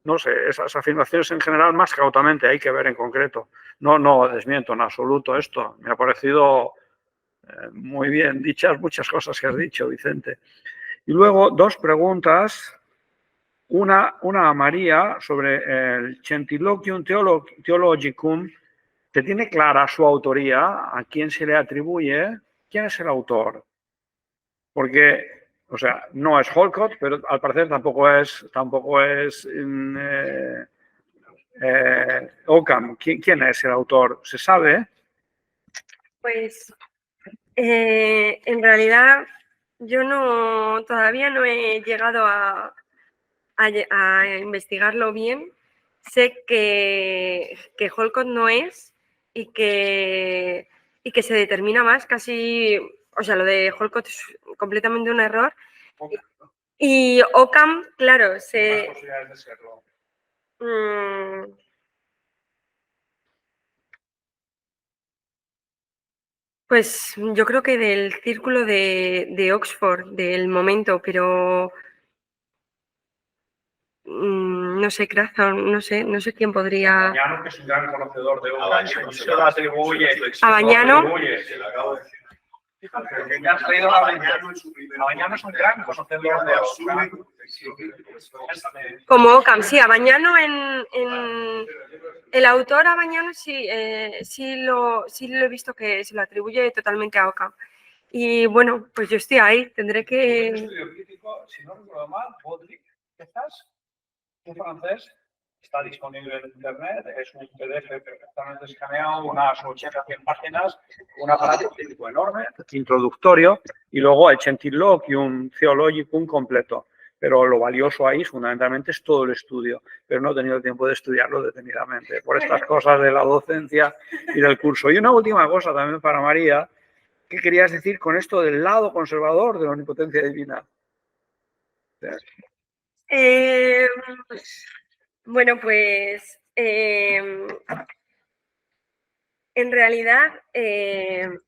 no sé, esas afirmaciones en general más cautamente, hay que ver en concreto. No desmiento en absoluto esto. Me ha parecido muy bien dichas muchas cosas que has dicho, Vicente. Y luego dos preguntas. Una a María sobre el Centiloquium Theologicum, que tiene clara su autoría, a quién se le atribuye, quién es el autor. Porque, o sea, no es Holcott, pero al parecer tampoco es Occam. ¿Quién es el autor? ¿Se sabe? Pues en realidad yo todavía no he llegado a investigarlo bien. Sé que Holcott no es y que se determina más casi, o sea, lo de Holcott es completamente un error. Y Occam, claro, pues yo creo que del círculo de Oxford, del momento, pero no sé, Crathorne, no sé quién podría. Abañano, que es un gran conocedor de Occam, se lo atribuye. Abañano. Abañano es un gran conocedor de Occam. Como Occam, sí, Abañano el autor Abañano sí lo he visto que se lo atribuye totalmente a Occam. Y bueno, pues yo estoy ahí, tendré que. Un estudio crítico, si no recuerdo mal, Baudry, quizás, un francés, está disponible en internet, es un PDF perfectamente escaneado, unas 80 100 páginas, un aparato crítico enorme, introductorio, y luego el Centiloquium Theologicum completo. Pero lo valioso ahí fundamentalmente es todo el estudio, pero no he tenido tiempo de estudiarlo detenidamente por estas cosas de la docencia y del curso. Y una última cosa también para María, ¿qué querías decir con esto del lado conservador de la omnipotencia divina? Bueno, pues en realidad el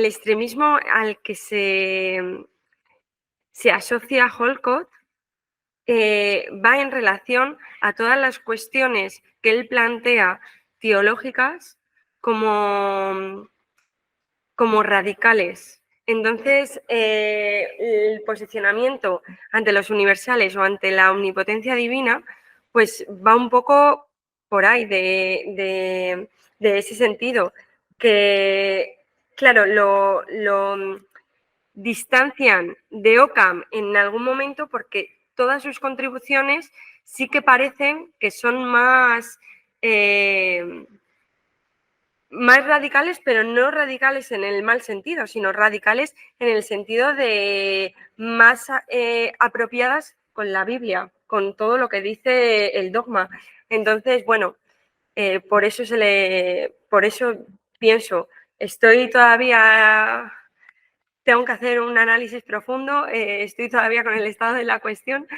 extremismo al que se asocia a Holcott va en relación a todas las cuestiones que él plantea teológicas como radicales. Entonces, el posicionamiento ante los universales o ante la omnipotencia divina, pues va un poco por ahí, de ese sentido, que, claro, lo distancian de Occam en algún momento porque todas sus contribuciones sí que parecen que son más radicales, pero no radicales en el mal sentido, sino radicales en el sentido de más apropiadas con la Biblia, con todo lo que dice el dogma. Entonces, bueno, por eso pienso, tengo que hacer un análisis profundo, estoy todavía con el estado de la cuestión,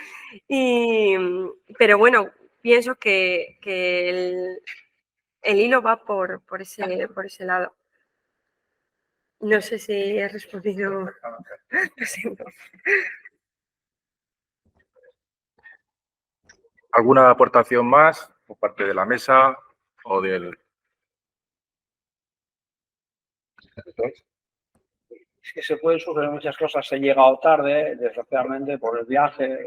pero bueno, pienso que el hilo va por ese lado. No sé si he respondido. Lo siento. ¿Alguna aportación más por parte de la mesa o del...? Es que se pueden sugerir muchas cosas. He llegado tarde, desgraciadamente, por el viaje.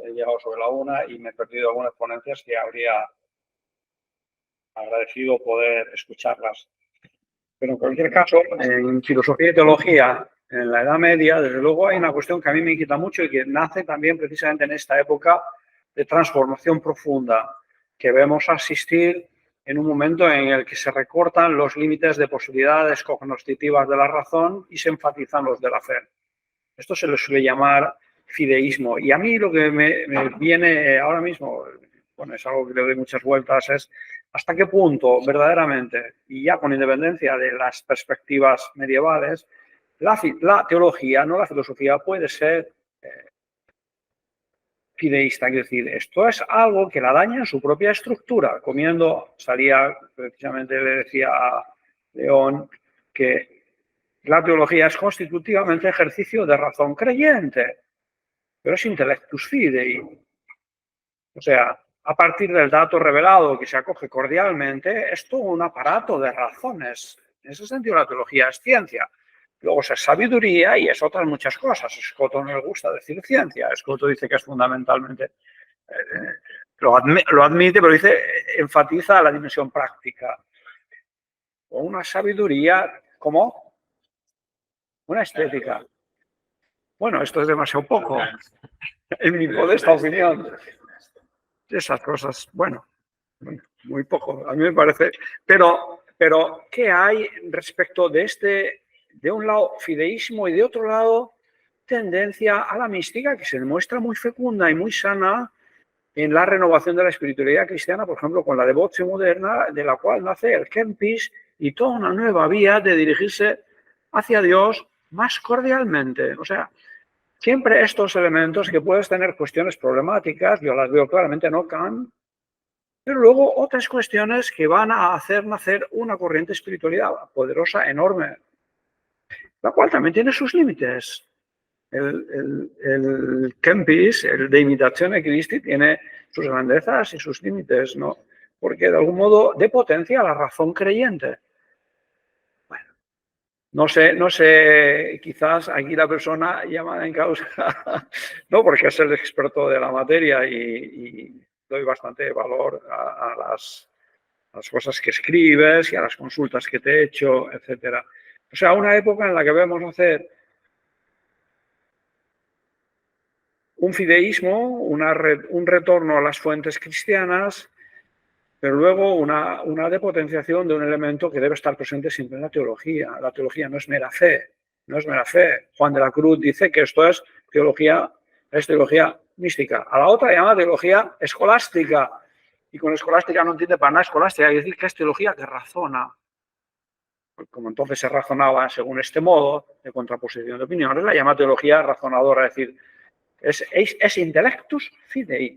He llegado sobre la 1 y me he perdido algunas ponencias que habría agradecido poder escucharlas. Pero en cualquier caso, en filosofía y teología, en la Edad Media, desde luego hay una cuestión que a mí me inquieta mucho y que nace también precisamente en esta época de transformación profunda, que vemos asistir en un momento en el que se recortan los límites de posibilidades cognoscitivas de la razón y se enfatizan los de la fe. Esto se le suele llamar fideísmo. Y a mí lo que me viene ahora mismo, bueno, es algo que le doy muchas vueltas, es hasta qué punto verdaderamente, y ya con independencia de las perspectivas medievales, la teología, no la filosofía, puede ser fideísta. Quiero decir, esto es algo que la daña en su propia estructura. Comiendo, salía, precisamente le decía a León que la teología es constitutivamente ejercicio de razón creyente, pero es intellectus fidei. O sea, a partir del dato revelado que se acoge cordialmente, es todo un aparato de razones. En ese sentido, la teología es ciencia. Luego es sabiduría y es otras muchas cosas. Scotto no le gusta decir ciencia. Scotto dice que es fundamentalmente, lo admite, pero dice, enfatiza la dimensión práctica. O una sabiduría como una estética. Bueno, esto es demasiado poco, en mi modesta opinión. Esas cosas, bueno, muy poco, a mí me parece. Pero ¿qué hay respecto de de un lado, fideísmo y de otro lado, tendencia a la mística que se demuestra muy fecunda y muy sana en la renovación de la espiritualidad cristiana, por ejemplo, con la devoción moderna, de la cual nace el Kempis y toda una nueva vía de dirigirse hacia Dios más cordialmente. O sea, siempre estos elementos que puedes tener cuestiones problemáticas, yo las veo claramente en Ockham, pero luego otras cuestiones que van a hacer nacer una corriente espiritualidad poderosa, enorme, la cual también tiene sus límites. El Kempis, el de imitación de Christi, tiene sus grandezas y sus límites, ¿no? Porque de algún modo depotencia la razón creyente. Bueno, no sé, quizás aquí la persona llamada en causa, no porque es el experto de la materia y doy bastante valor a las cosas que escribes y a las consultas que te he hecho, etcétera. O sea, una época en la que vemos hacer un fideísmo, un retorno a las fuentes cristianas, pero luego una depotenciación de un elemento que debe estar presente siempre en la teología. La teología no es mera fe, no es mera fe. Juan de la Cruz dice que esto es teología mística. A la otra llama teología escolástica. Y con escolástica no entiende para nada escolástica, hay que decir que es teología que razona. Como entonces se razonaba según este modo de contraposición de opiniones, la llama teología razonadora, es decir, es intellectus fidei,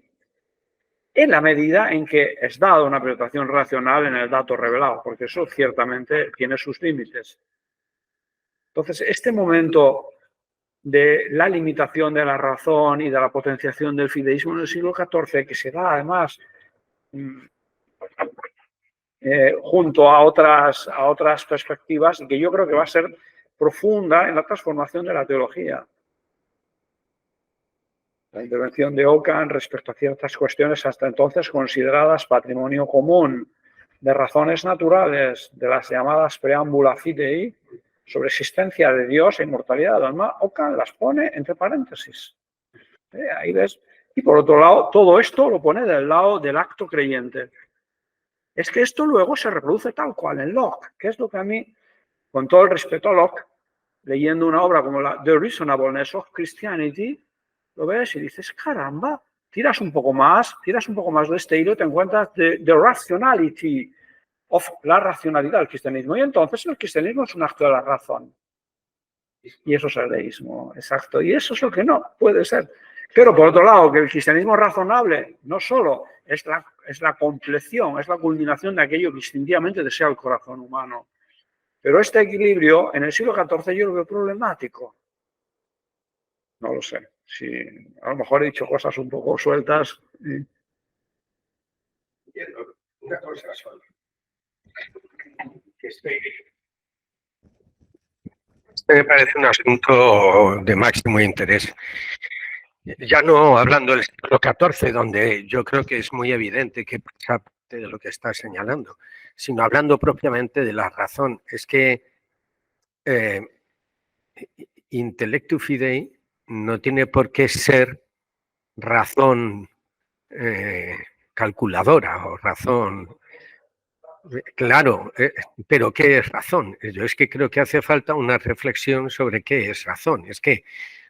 en la medida en que es dada una interpretación racional en el dato revelado, porque eso ciertamente tiene sus límites. Entonces, este momento de la limitación de la razón y de la potenciación del fideísmo en el siglo XIV, que se da además junto a otras perspectivas, y que yo creo que va a ser profunda en la transformación de la teología. La intervención de Ockham respecto a ciertas cuestiones hasta entonces consideradas patrimonio común de razones naturales, de las llamadas preámbula fidei, sobre existencia de Dios e inmortalidad del alma, Ockham las pone entre paréntesis. Ahí ves. Y por otro lado, todo esto lo pone del lado del acto creyente. Es que esto luego se reproduce tal cual en Locke, que es lo que a mí, con todo el respeto a Locke, leyendo una obra como la The Reasonableness of Christianity, lo ves y dices, caramba, tiras un poco más de este hilo y te encuentras the rationality of la racionalidad del cristianismo. Y entonces el cristianismo es un acto de la razón. Y eso es el deísmo, exacto. Y eso es lo que no puede ser. Pero por otro lado, que el cristianismo razonable no solo es la compleción, es la culminación de aquello que instintivamente desea el corazón humano. Pero este equilibrio en el siglo XIV yo lo veo problemático. No lo sé. Si a lo mejor he dicho cosas un poco sueltas. Una cosa solo. Este me parece un asunto de máximo interés. Ya no hablando del siglo XIV, donde yo creo que es muy evidente que pasa parte de lo que está señalando, sino hablando propiamente de la razón. Es que intellectu fidei no tiene por qué ser razón calculadora o razón. Claro, pero ¿qué es razón? Yo es que creo que hace falta una reflexión sobre qué es razón. Es que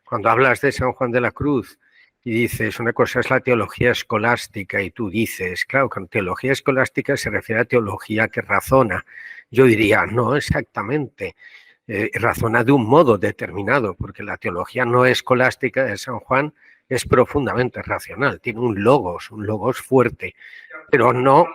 cuando hablas de San Juan de la Cruz y dices, una cosa es la teología escolástica y tú dices, claro, con teología escolástica se refiere a teología que razona. Yo diría, no exactamente. Razona de un modo determinado, porque la teología no escolástica de San Juan es profundamente racional, tiene un logos fuerte, pero no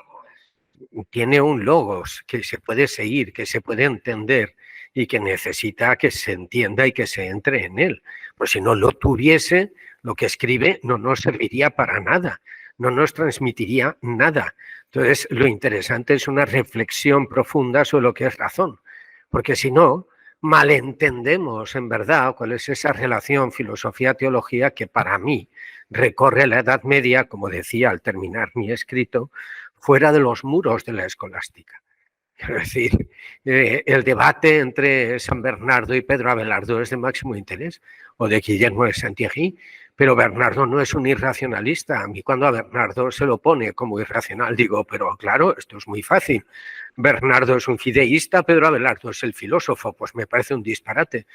tiene un logos que se puede seguir, que se puede entender y que necesita que se entienda y que se entre en él. Pues si no lo tuviese, lo que escribe no nos serviría para nada, no nos transmitiría nada. Entonces, lo interesante es una reflexión profunda sobre lo que es razón, porque si no, malentendemos en verdad cuál es esa relación filosofía-teología que para mí recorre la Edad Media, como decía al terminar mi escrito, fuera de los muros de la escolástica. Es decir, el debate entre San Bernardo y Pedro Abelardo es de máximo interés, o de Guillermo de Saint-Thierry, pero Bernardo no es un irracionalista. A mí cuando a Bernardo se lo pone como irracional, digo, pero claro, esto es muy fácil. Bernardo es un fideísta, Pedro Abelardo es el filósofo, pues me parece un disparate.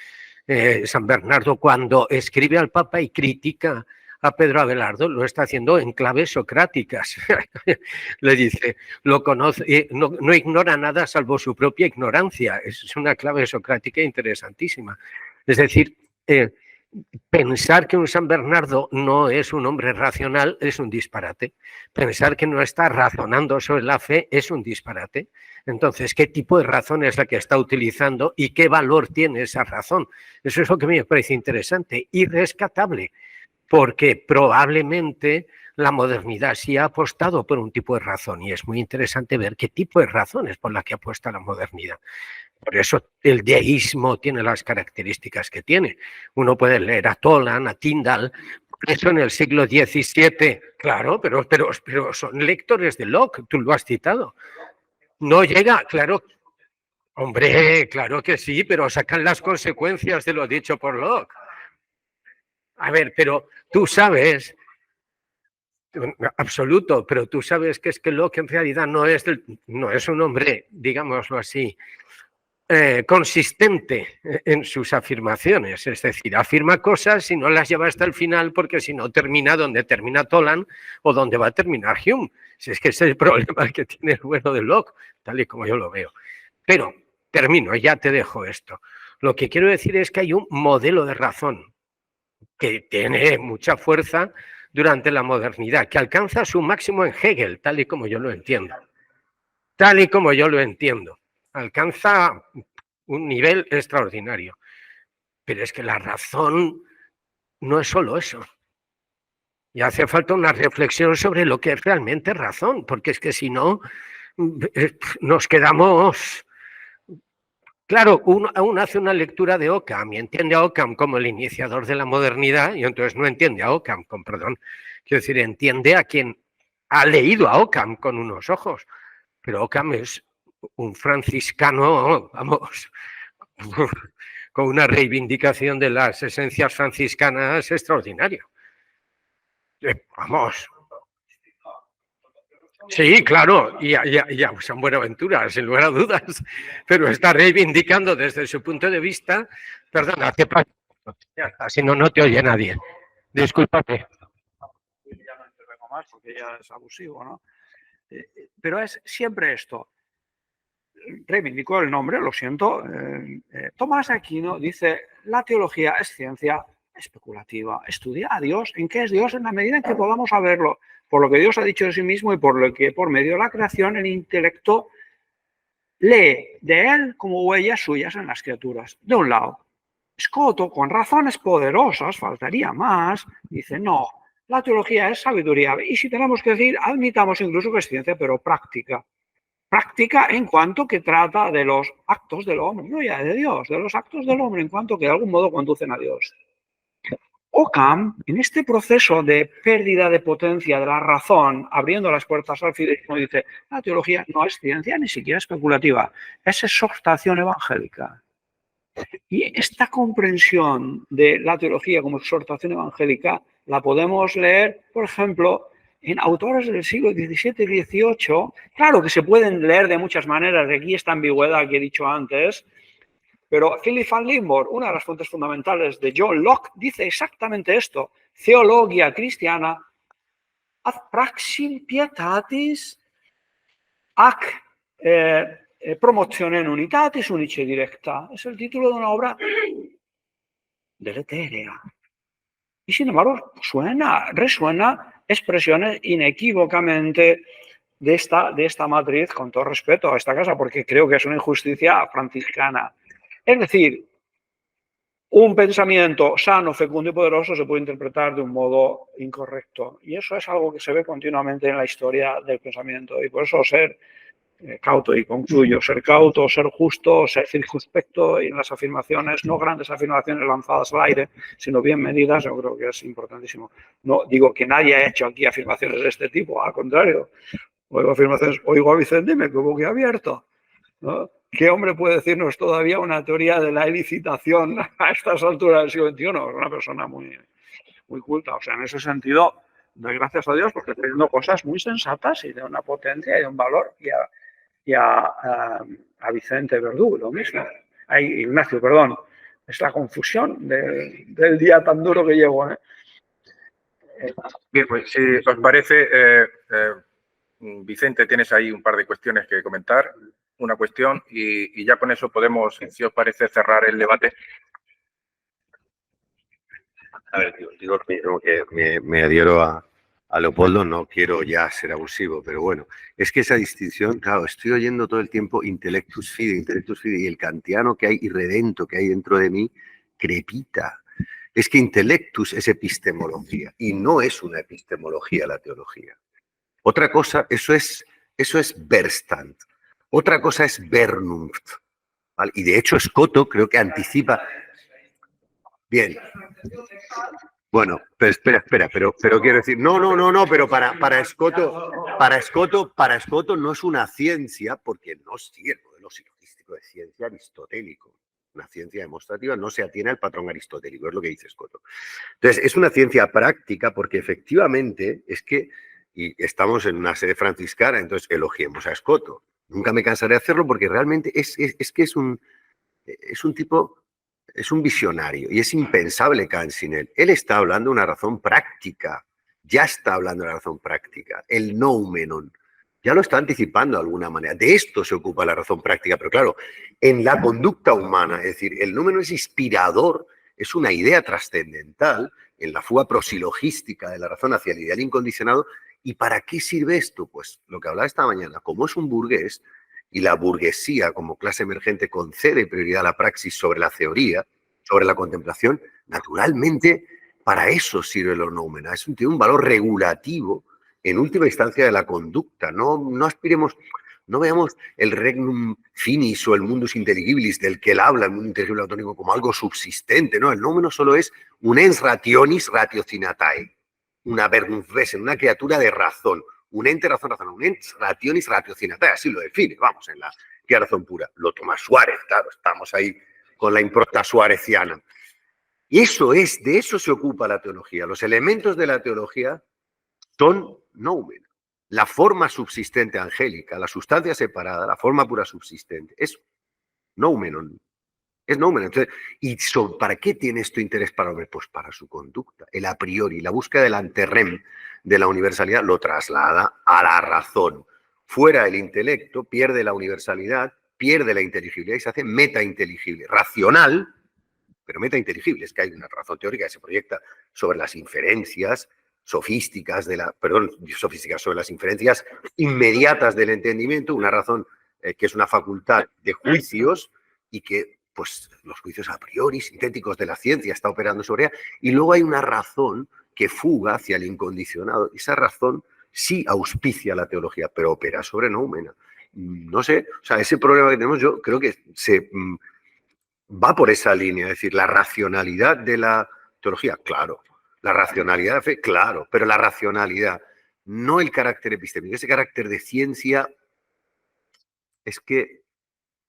San Bernardo cuando escribe al Papa y critica a Pedro Abelardo, lo está haciendo en claves socráticas. Le dice, lo conoce, no ignora nada salvo su propia ignorancia. Es una clave socrática interesantísima. Es decir, pensar que un San Bernardo no es un hombre racional es un disparate. Pensar que no está razonando sobre la fe es un disparate. Entonces, ¿qué tipo de razón es la que está utilizando y qué valor tiene esa razón? Eso es lo que a mí me parece interesante y rescatable, porque probablemente la modernidad sí ha apostado por un tipo de razón y es muy interesante ver qué tipo de razón es por la que apuesta la modernidad. Por eso el deísmo tiene las características que tiene. Uno puede leer a Toland, a Tyndall, eso en el siglo XVII, claro, pero son lectores de Locke, tú lo has citado. No llega, claro, hombre, claro que sí, pero sacan las consecuencias de lo dicho por Locke. A ver, pero tú sabes, absoluto, pero tú sabes que es que Locke en realidad no es un hombre, digámoslo así, consistente en sus afirmaciones, es decir, afirma cosas y no las lleva hasta el final porque si no termina donde termina Toland o donde va a terminar Hume. Si es que ese es el problema que tiene el bueno de Locke, tal y como yo lo veo. Pero termino, ya te dejo esto. Lo que quiero decir es que hay un modelo de razón que tiene mucha fuerza durante la modernidad, que alcanza su máximo en Hegel, tal y como yo lo entiendo. Tal y como yo lo entiendo. Alcanza un nivel extraordinario. Pero es que la razón no es solo eso. Y hace falta una reflexión sobre lo que es realmente razón, porque es que si no, nos quedamos... Claro, uno hace una lectura de Occam y entiende a Occam como el iniciador de la modernidad y entonces no entiende a Occam, con perdón. Quiero decir, entiende a quien ha leído a Occam con unos ojos. Pero Occam es un franciscano, vamos, con una reivindicación de las esencias franciscanas extraordinario. Vamos. Sí, claro, y a San Buenaventura, sin lugar a dudas, pero está reivindicando desde su punto de vista, perdona, ¿qué pasa? Si no, no te oye nadie. Discúlpate. Ya no intervengo más porque ya es abusivo, ¿no? Pero es siempre esto. Reivindicó el nombre, lo siento. Tomás Aquino dice, la teología es ciencia especulativa. Estudia a Dios. ¿En qué es Dios? En la medida en que podamos saberlo. Por lo que Dios ha dicho de sí mismo y por lo que por medio de la creación el intelecto lee de él como huellas suyas en las criaturas. De un lado, Scotto, con razones poderosas, faltaría más, dice, no, la teología es sabiduría. Y si tenemos que decir, admitamos incluso que es ciencia, pero práctica. Práctica en cuanto que trata de los actos del hombre, no ya de Dios, de los actos del hombre en cuanto que de algún modo conducen a Dios. Occam, en este proceso de pérdida de potencia de la razón, abriendo las puertas al fideísmo, dice, la teología no es ciencia ni siquiera especulativa, es exhortación evangélica. Y esta comprensión de la teología como exhortación evangélica la podemos leer, por ejemplo, en autores del siglo XVII y XVIII. Claro que se pueden leer de muchas maneras, de aquí esta ambigüedad que he dicho antes, pero Philip van Limborg, una de las fuentes fundamentales de John Locke, dice exactamente esto. Theologia Christiana ad praxim pietatis ac promotionem unitatis unice directa. Es el título de una obra deletérea. Y sin embargo, resuena expresiones inequívocamente de esta matriz, con todo respeto a esta casa, porque creo que es una injusticia franciscana. Es decir, un pensamiento sano, fecundo y poderoso se puede interpretar de un modo incorrecto. Y eso es algo que se ve continuamente en la historia del pensamiento. Y por eso ser cauto, y concluyo, ser cauto, ser justo, ser circunspecto en las afirmaciones, no grandes afirmaciones lanzadas al aire, sino bien medidas, yo creo que es importantísimo. No digo que nadie ha hecho aquí afirmaciones de este tipo, al contrario. Oigo a Vicente y me quedo boquiabierto, ¿no? ¿Qué hombre puede decirnos todavía una teoría de la elicitación a estas alturas del siglo XXI? Es una persona muy culta. O sea, en ese sentido, doy gracias a Dios porque está diciendo cosas muy sensatas y de una potencia y de un valor. Y a Vicente Verdú, lo mismo. Ignacio, perdón. Es la confusión del día tan duro que llevo, ¿eh? Bien, pues si os parece, Vicente, tienes ahí un par de cuestiones que comentar. Una cuestión y ya con eso podemos, si os parece, cerrar el debate. A ver, digo que me adhiero a Leopoldo, no quiero ya ser abusivo, pero bueno, es que esa distinción, claro, estoy oyendo todo el tiempo intellectus fide, y el kantiano que hay irredento que hay dentro de mí crepita. Es que intellectus es epistemología y no es una epistemología la teología. Otra cosa, eso es Verstand. Otra cosa es Vernunft. ¿Vale? Y de hecho Scotto creo que anticipa... Bien. Bueno, pero espera, pero quiero decir, no, pero para Scotto no es una ciencia porque no sigue el modelo silogístico de ciencia aristotélico. Una ciencia demostrativa no se atiene al patrón aristotélico, es lo que dice Scotto. Entonces, es una ciencia práctica porque efectivamente es que, y estamos en una sede franciscana, entonces elogiemos a Scotto. Nunca me cansaré de hacerlo porque realmente es que es un tipo... Es un visionario y es impensable Kant sin él. Él está hablando de una razón práctica, ya está hablando de una razón práctica, el noumenon. Ya lo está anticipando de alguna manera. De esto se ocupa la razón práctica, pero claro, en la conducta humana, es decir, el noumenon es inspirador, es una idea trascendental en la fuga prosilogística de la razón hacia el ideal incondicionado. ¿Y para qué sirve esto? Pues lo que hablaba esta mañana, como es un burgués, y la burguesía como clase emergente concede prioridad a la praxis sobre la teoría, sobre la contemplación, naturalmente para eso sirve el noumena. Tiene un valor regulativo en última instancia de la conducta. No aspiremos, no veamos el regnum finis o el mundus intelligibilis del que él habla, el mundo inteligible autónico, como algo subsistente. No, el noumeno solo es un ens rationis ratiocinatae, una verbum vesen, una criatura de razón. Un ente razón, un ente rationis ratiocinatae, así lo define, vamos, en la razón pura. Lo toma Suárez, claro, estamos ahí con la impronta suareciana. Y de eso se ocupa la teología. Los elementos de la teología son noumena. La forma subsistente angélica, la sustancia separada, la forma pura subsistente, es noumenon. Es noumenon. Entonces, ¿para qué tiene esto interés para el hombre? Pues para su conducta. El a priori, la búsqueda del anterrem de la universalidad lo traslada a la razón. Fuera el intelecto, pierde la universalidad, pierde la inteligibilidad y se hace metainteligible. Racional, pero metainteligible. Es que hay una razón teórica que se proyecta sobre las inferencias sofísticas sobre las inferencias inmediatas del entendimiento, una razón que es una facultad de juicios y que pues los juicios a priori sintéticos de la ciencia está operando sobre ella, y luego hay una razón que fuga hacia el incondicionado. Esa razón sí auspicia la teología, pero opera sobre noumena. No sé, o sea, ese problema que tenemos yo creo que se va por esa línea, es decir, la racionalidad de la teología, claro, la racionalidad de la fe, claro, pero la racionalidad, no el carácter epistémico, ese carácter de ciencia es que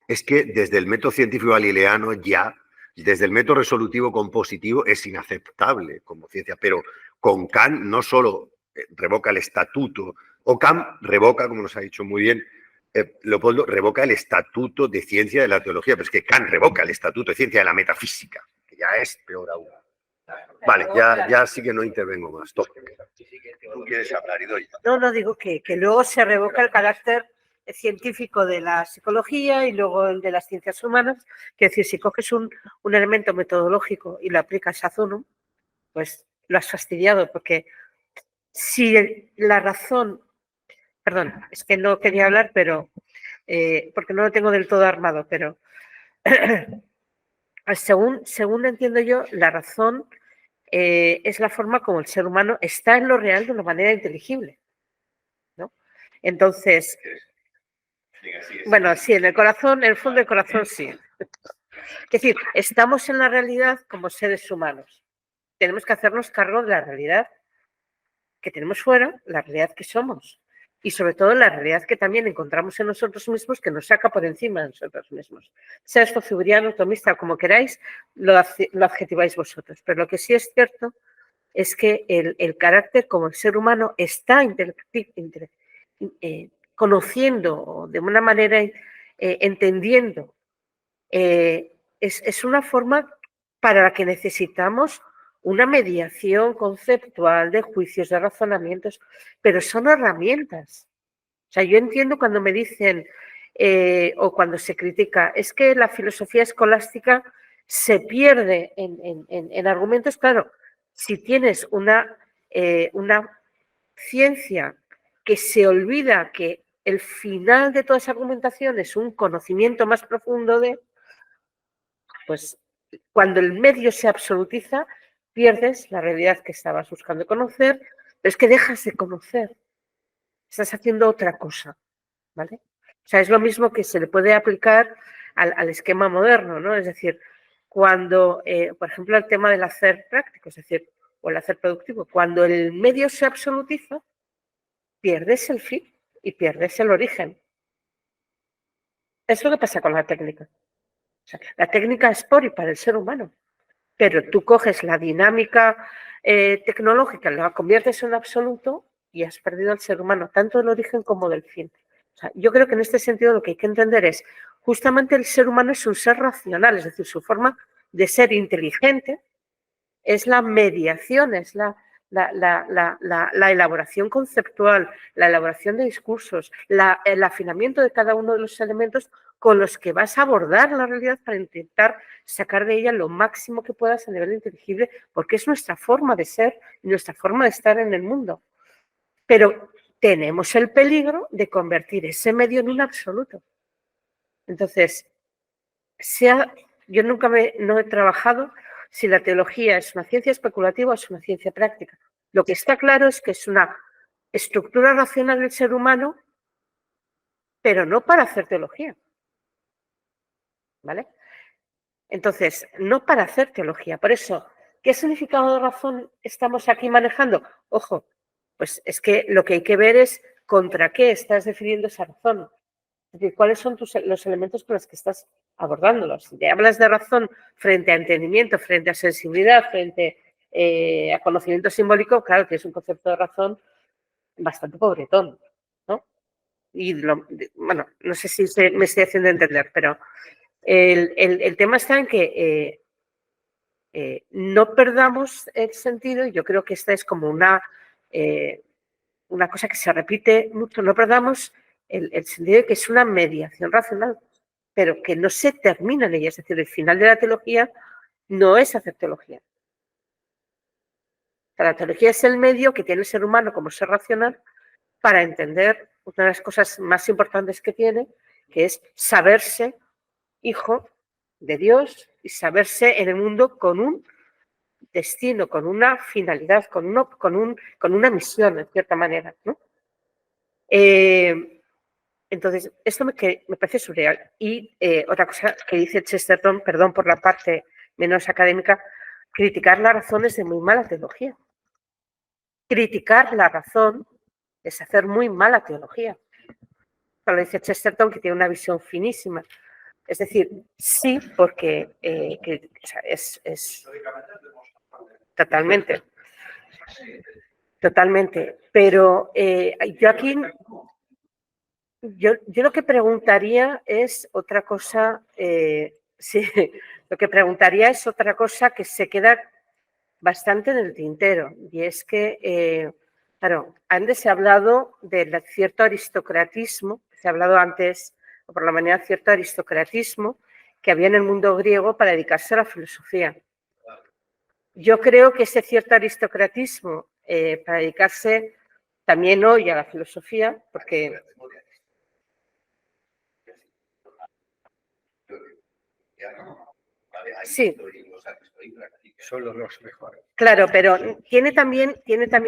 desde el método científico galileano ya, desde el método resolutivo compositivo, es inaceptable como ciencia. Pero con Kant no solo revoca el estatuto, o Kant revoca, como nos ha dicho muy bien Leopoldo, revoca el estatuto de ciencia de la teología, pero es que Kant revoca el estatuto de ciencia de la metafísica, que ya es peor aún. Vale, ya sí que no intervengo más. Tú quieres hablar, Idoia. No, digo que luego se revoca el carácter científico de la psicología y luego el de las ciencias humanas, que es decir, si coges un elemento metodológico y lo aplicas a Zunum, pues lo has fastidiado, porque si la razón, perdón, es que no quería hablar, pero porque no lo tengo del todo armado, pero según entiendo yo, la razón es la forma como el ser humano está en lo real de una manera inteligible, ¿no? Entonces, bueno, sí, en el corazón, en el fondo del corazón sí. Es decir, estamos en la realidad como seres humanos. Tenemos que hacernos cargo de la realidad que tenemos fuera, la realidad que somos. Y sobre todo la realidad que también encontramos en nosotros mismos, que nos saca por encima de nosotros mismos. Sea esto fibriano, tomista, como queráis, lo adjetiváis vosotros. Pero lo que sí es cierto es que el carácter como el ser humano está conociendo, de una manera entendiendo. Es una forma para la que necesitamos una mediación conceptual de juicios, de razonamientos, pero son herramientas. O sea, yo entiendo cuando me dicen o cuando se critica, es que la filosofía escolástica se pierde en argumentos. Claro, si tienes una ciencia que se olvida que el final de toda esa argumentación es un conocimiento más profundo pues cuando el medio se absolutiza, pierdes la realidad que estabas buscando conocer, pero es que dejas de conocer. Estás haciendo otra cosa, ¿vale? O sea, es lo mismo que se le puede aplicar al esquema moderno, ¿no? Es decir, cuando, por ejemplo, el tema del hacer práctico, es decir, o el hacer productivo, cuando el medio se absolutiza, pierdes el fin y pierdes el origen. Es lo que pasa con la técnica. O sea, la técnica es por y para el ser humano, pero tú coges la dinámica tecnológica, la conviertes en un absoluto y has perdido al ser humano, tanto del origen como del fin. O sea, yo creo que en este sentido lo que hay que entender es, justamente el ser humano es un ser racional, es decir, su forma de ser inteligente es la mediación, es la elaboración conceptual, la elaboración de discursos, el afinamiento de cada uno de los elementos con los que vas a abordar la realidad para intentar sacar de ella lo máximo que puedas a nivel inteligible, porque es nuestra forma de ser y nuestra forma de estar en el mundo. Pero tenemos el peligro de convertir ese medio en un absoluto. Entonces, yo nunca no he trabajado si la teología es una ciencia especulativa o es una ciencia práctica. Lo que está claro es que es una estructura racional del ser humano, pero no para hacer teología. ¿Vale? Entonces, no para hacer teología. Por eso, ¿qué significado de razón estamos aquí manejando? Ojo, pues es que lo que hay que ver es contra qué estás definiendo esa razón. Es decir, ¿cuáles son los elementos con los que estás abordándolos? Si te hablas de razón frente a entendimiento, frente a sensibilidad, frente a conocimiento simbólico, claro que es un concepto de razón bastante pobretón, ¿no? Y bueno, no sé si me estoy haciendo entender, pero el tema está en que no perdamos el sentido, y yo creo que esta es como una cosa que se repite mucho, no perdamos el sentido de que es una mediación racional, pero que no se termina en ella. Es decir, el final de la teología no es hacer teología. O sea, la teología es el medio que tiene el ser humano como ser racional para entender una de las cosas más importantes que tiene, que es saberse hijo de Dios y saberse en el mundo con un destino, con una finalidad, con una misión, en cierta manera, ¿no? Entonces, esto me parece surreal. Y otra cosa que dice Chesterton, perdón por la parte menos académica, criticar la razón es de muy mala teología. Criticar la razón es hacer muy mala teología. Lo dice Chesterton, que tiene una visión finísima. Es decir, sí, porque es totalmente. Totalmente. Pero yo aquí... Yo lo que preguntaría es otra cosa, sí, lo que preguntaría es otra cosa que se queda bastante en el tintero, y es que, claro, antes se ha hablado de cierto aristocratismo, se ha hablado antes, o por la mañana, cierto aristocratismo que había en el mundo griego para dedicarse a la filosofía. yo creo que ese cierto aristocratismo para dedicarse también hoy a la filosofía, porque... Sí. Son los mejores. Claro, pero tiene también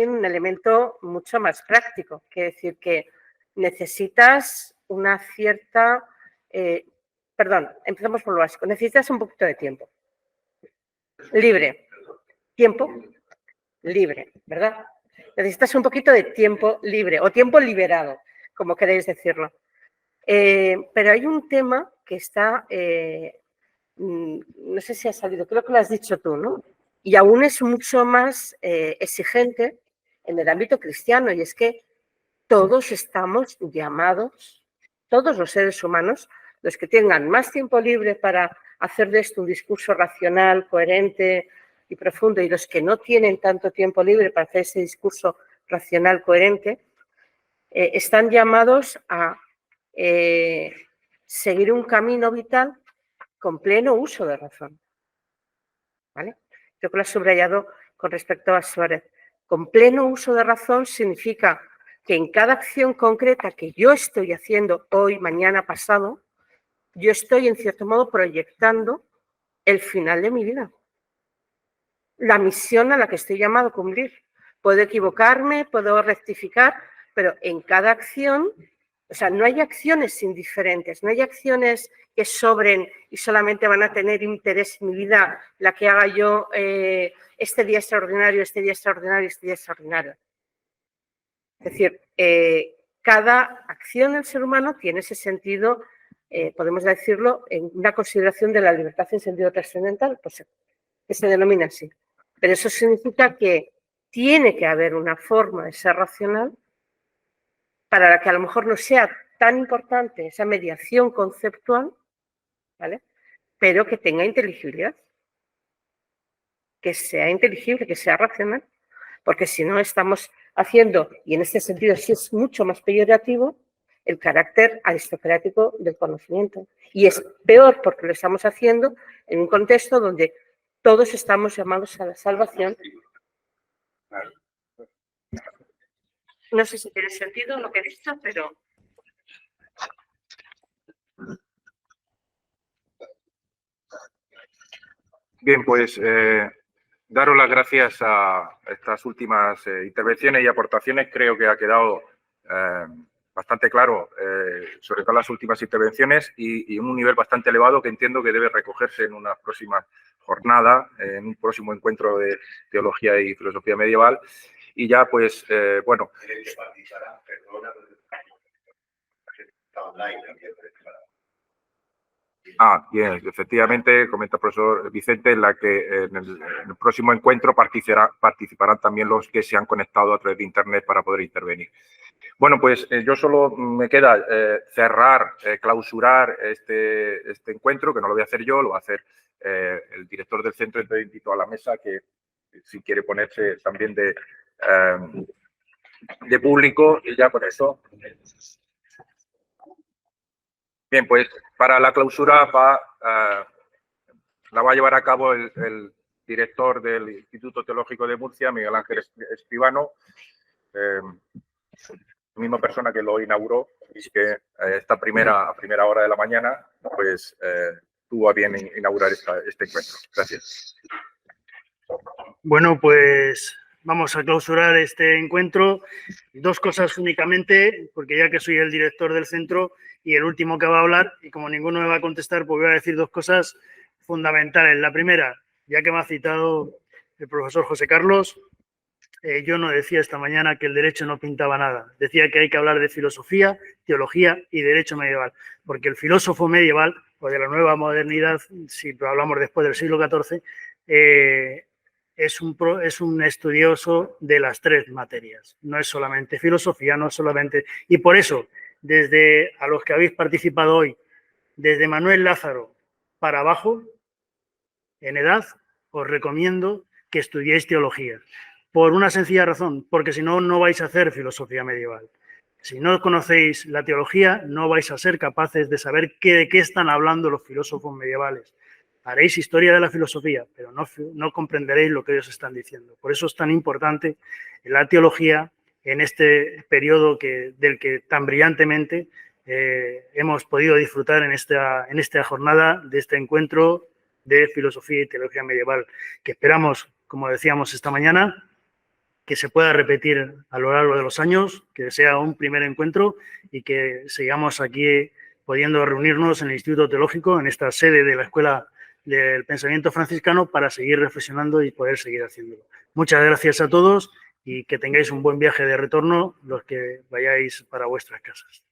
un elemento mucho más práctico, que decir que necesitas una cierta... perdón, empezamos por lo básico. Necesitas un poquito de tiempo. Libre. Tiempo libre, ¿verdad? Necesitas un poquito de tiempo libre o tiempo liberado, como queréis decirlo. Pero hay un tema que está... no sé si ha salido, creo que lo has dicho tú, ¿no? Y aún es mucho más exigente en el ámbito cristiano, y es que todos estamos llamados, todos los seres humanos, los que tengan más tiempo libre para hacer de esto un discurso racional, coherente y profundo, y los que no tienen tanto tiempo libre para hacer ese discurso racional, coherente, están llamados a seguir un camino vital con pleno uso de razón. ¿Vale? Creo que lo has subrayado con respecto a Suárez. Con pleno uso de razón significa que en cada acción concreta que yo estoy haciendo hoy, mañana, pasado, yo estoy en cierto modo proyectando el final de mi vida. La misión a la que estoy llamado a cumplir. Puedo equivocarme, puedo rectificar, pero en cada acción, o sea, no hay acciones indiferentes, no hay acciones que sobren y solamente van a tener interés en mi vida, la que haga yo este día extraordinario, este día extraordinario, este día extraordinario. Es decir, cada acción del ser humano tiene ese sentido, podemos decirlo, en una consideración de la libertad en sentido trascendental, pues que se denomina así. Pero eso significa que tiene que haber una forma de ser racional para la que a lo mejor no sea tan importante esa mediación conceptual, ¿vale? Pero que tenga inteligibilidad, que sea inteligible, que sea racional, porque si no estamos haciendo, y en este sentido sí es mucho más peyorativo, el carácter aristocrático del conocimiento. Y es peor porque lo estamos haciendo en un contexto donde todos estamos llamados a la salvación. No sé si tiene sentido lo que he dicho, pero... Bien, pues daros las gracias a estas últimas intervenciones y aportaciones. Creo que ha quedado bastante claro, sobre todo las últimas intervenciones, y un nivel bastante elevado que entiendo que debe recogerse en una próxima jornada, en un próximo encuentro de teología y filosofía medieval. Y ya, pues, bueno. Bien, efectivamente, comenta el profesor Vicente, en la que en el próximo encuentro participarán también los que se han conectado a través de Internet para poder intervenir. Bueno, pues yo solo me queda cerrar, clausurar este encuentro, que no lo voy a hacer yo, lo va a hacer el director del centro. Entonces invito a la mesa que si quiere ponerse también de público, y ya con eso. Bien, pues para la clausura la va a llevar a cabo el director del Instituto Teológico de Murcia, Miguel Ángel Escribano, misma persona que lo inauguró, y que a primera hora de la mañana pues tuvo a bien inaugurar este encuentro. Gracias. Bueno, pues vamos a clausurar este encuentro. Dos cosas únicamente, porque ya que soy el director del centro y el último que va a hablar, y como ninguno me va a contestar, pues voy a decir dos cosas fundamentales. La primera, ya que me ha citado el profesor José Carlos, yo no decía esta mañana que el derecho no pintaba nada. Decía que hay que hablar de filosofía, teología y derecho medieval, porque el filósofo medieval, o de la nueva modernidad, si hablamos después del siglo XIV, es un estudioso de las tres materias. No es solamente filosofía, no es solamente... Y por eso, desde a los que habéis participado hoy, desde Manuel Lázaro para abajo, en edad, os recomiendo que estudiéis teología. Por una sencilla razón, porque si no, no vais a hacer filosofía medieval. Si no conocéis la teología, no vais a ser capaces de saber de qué están hablando los filósofos medievales. haréis historia de la filosofía, pero no comprenderéis lo que ellos están diciendo. Por eso es tan importante la teología en este periodo del que tan brillantemente hemos podido disfrutar en esta jornada de este encuentro de filosofía y teología medieval, que esperamos, como decíamos esta mañana, que se pueda repetir a lo largo de los años, que sea un primer encuentro y que sigamos aquí pudiendo reunirnos en el Instituto Teológico, en esta sede de la Escuela del Pensamiento Franciscano, para seguir reflexionando y poder seguir haciéndolo. Muchas gracias a todos y que tengáis un buen viaje de retorno los que vayáis para vuestras casas.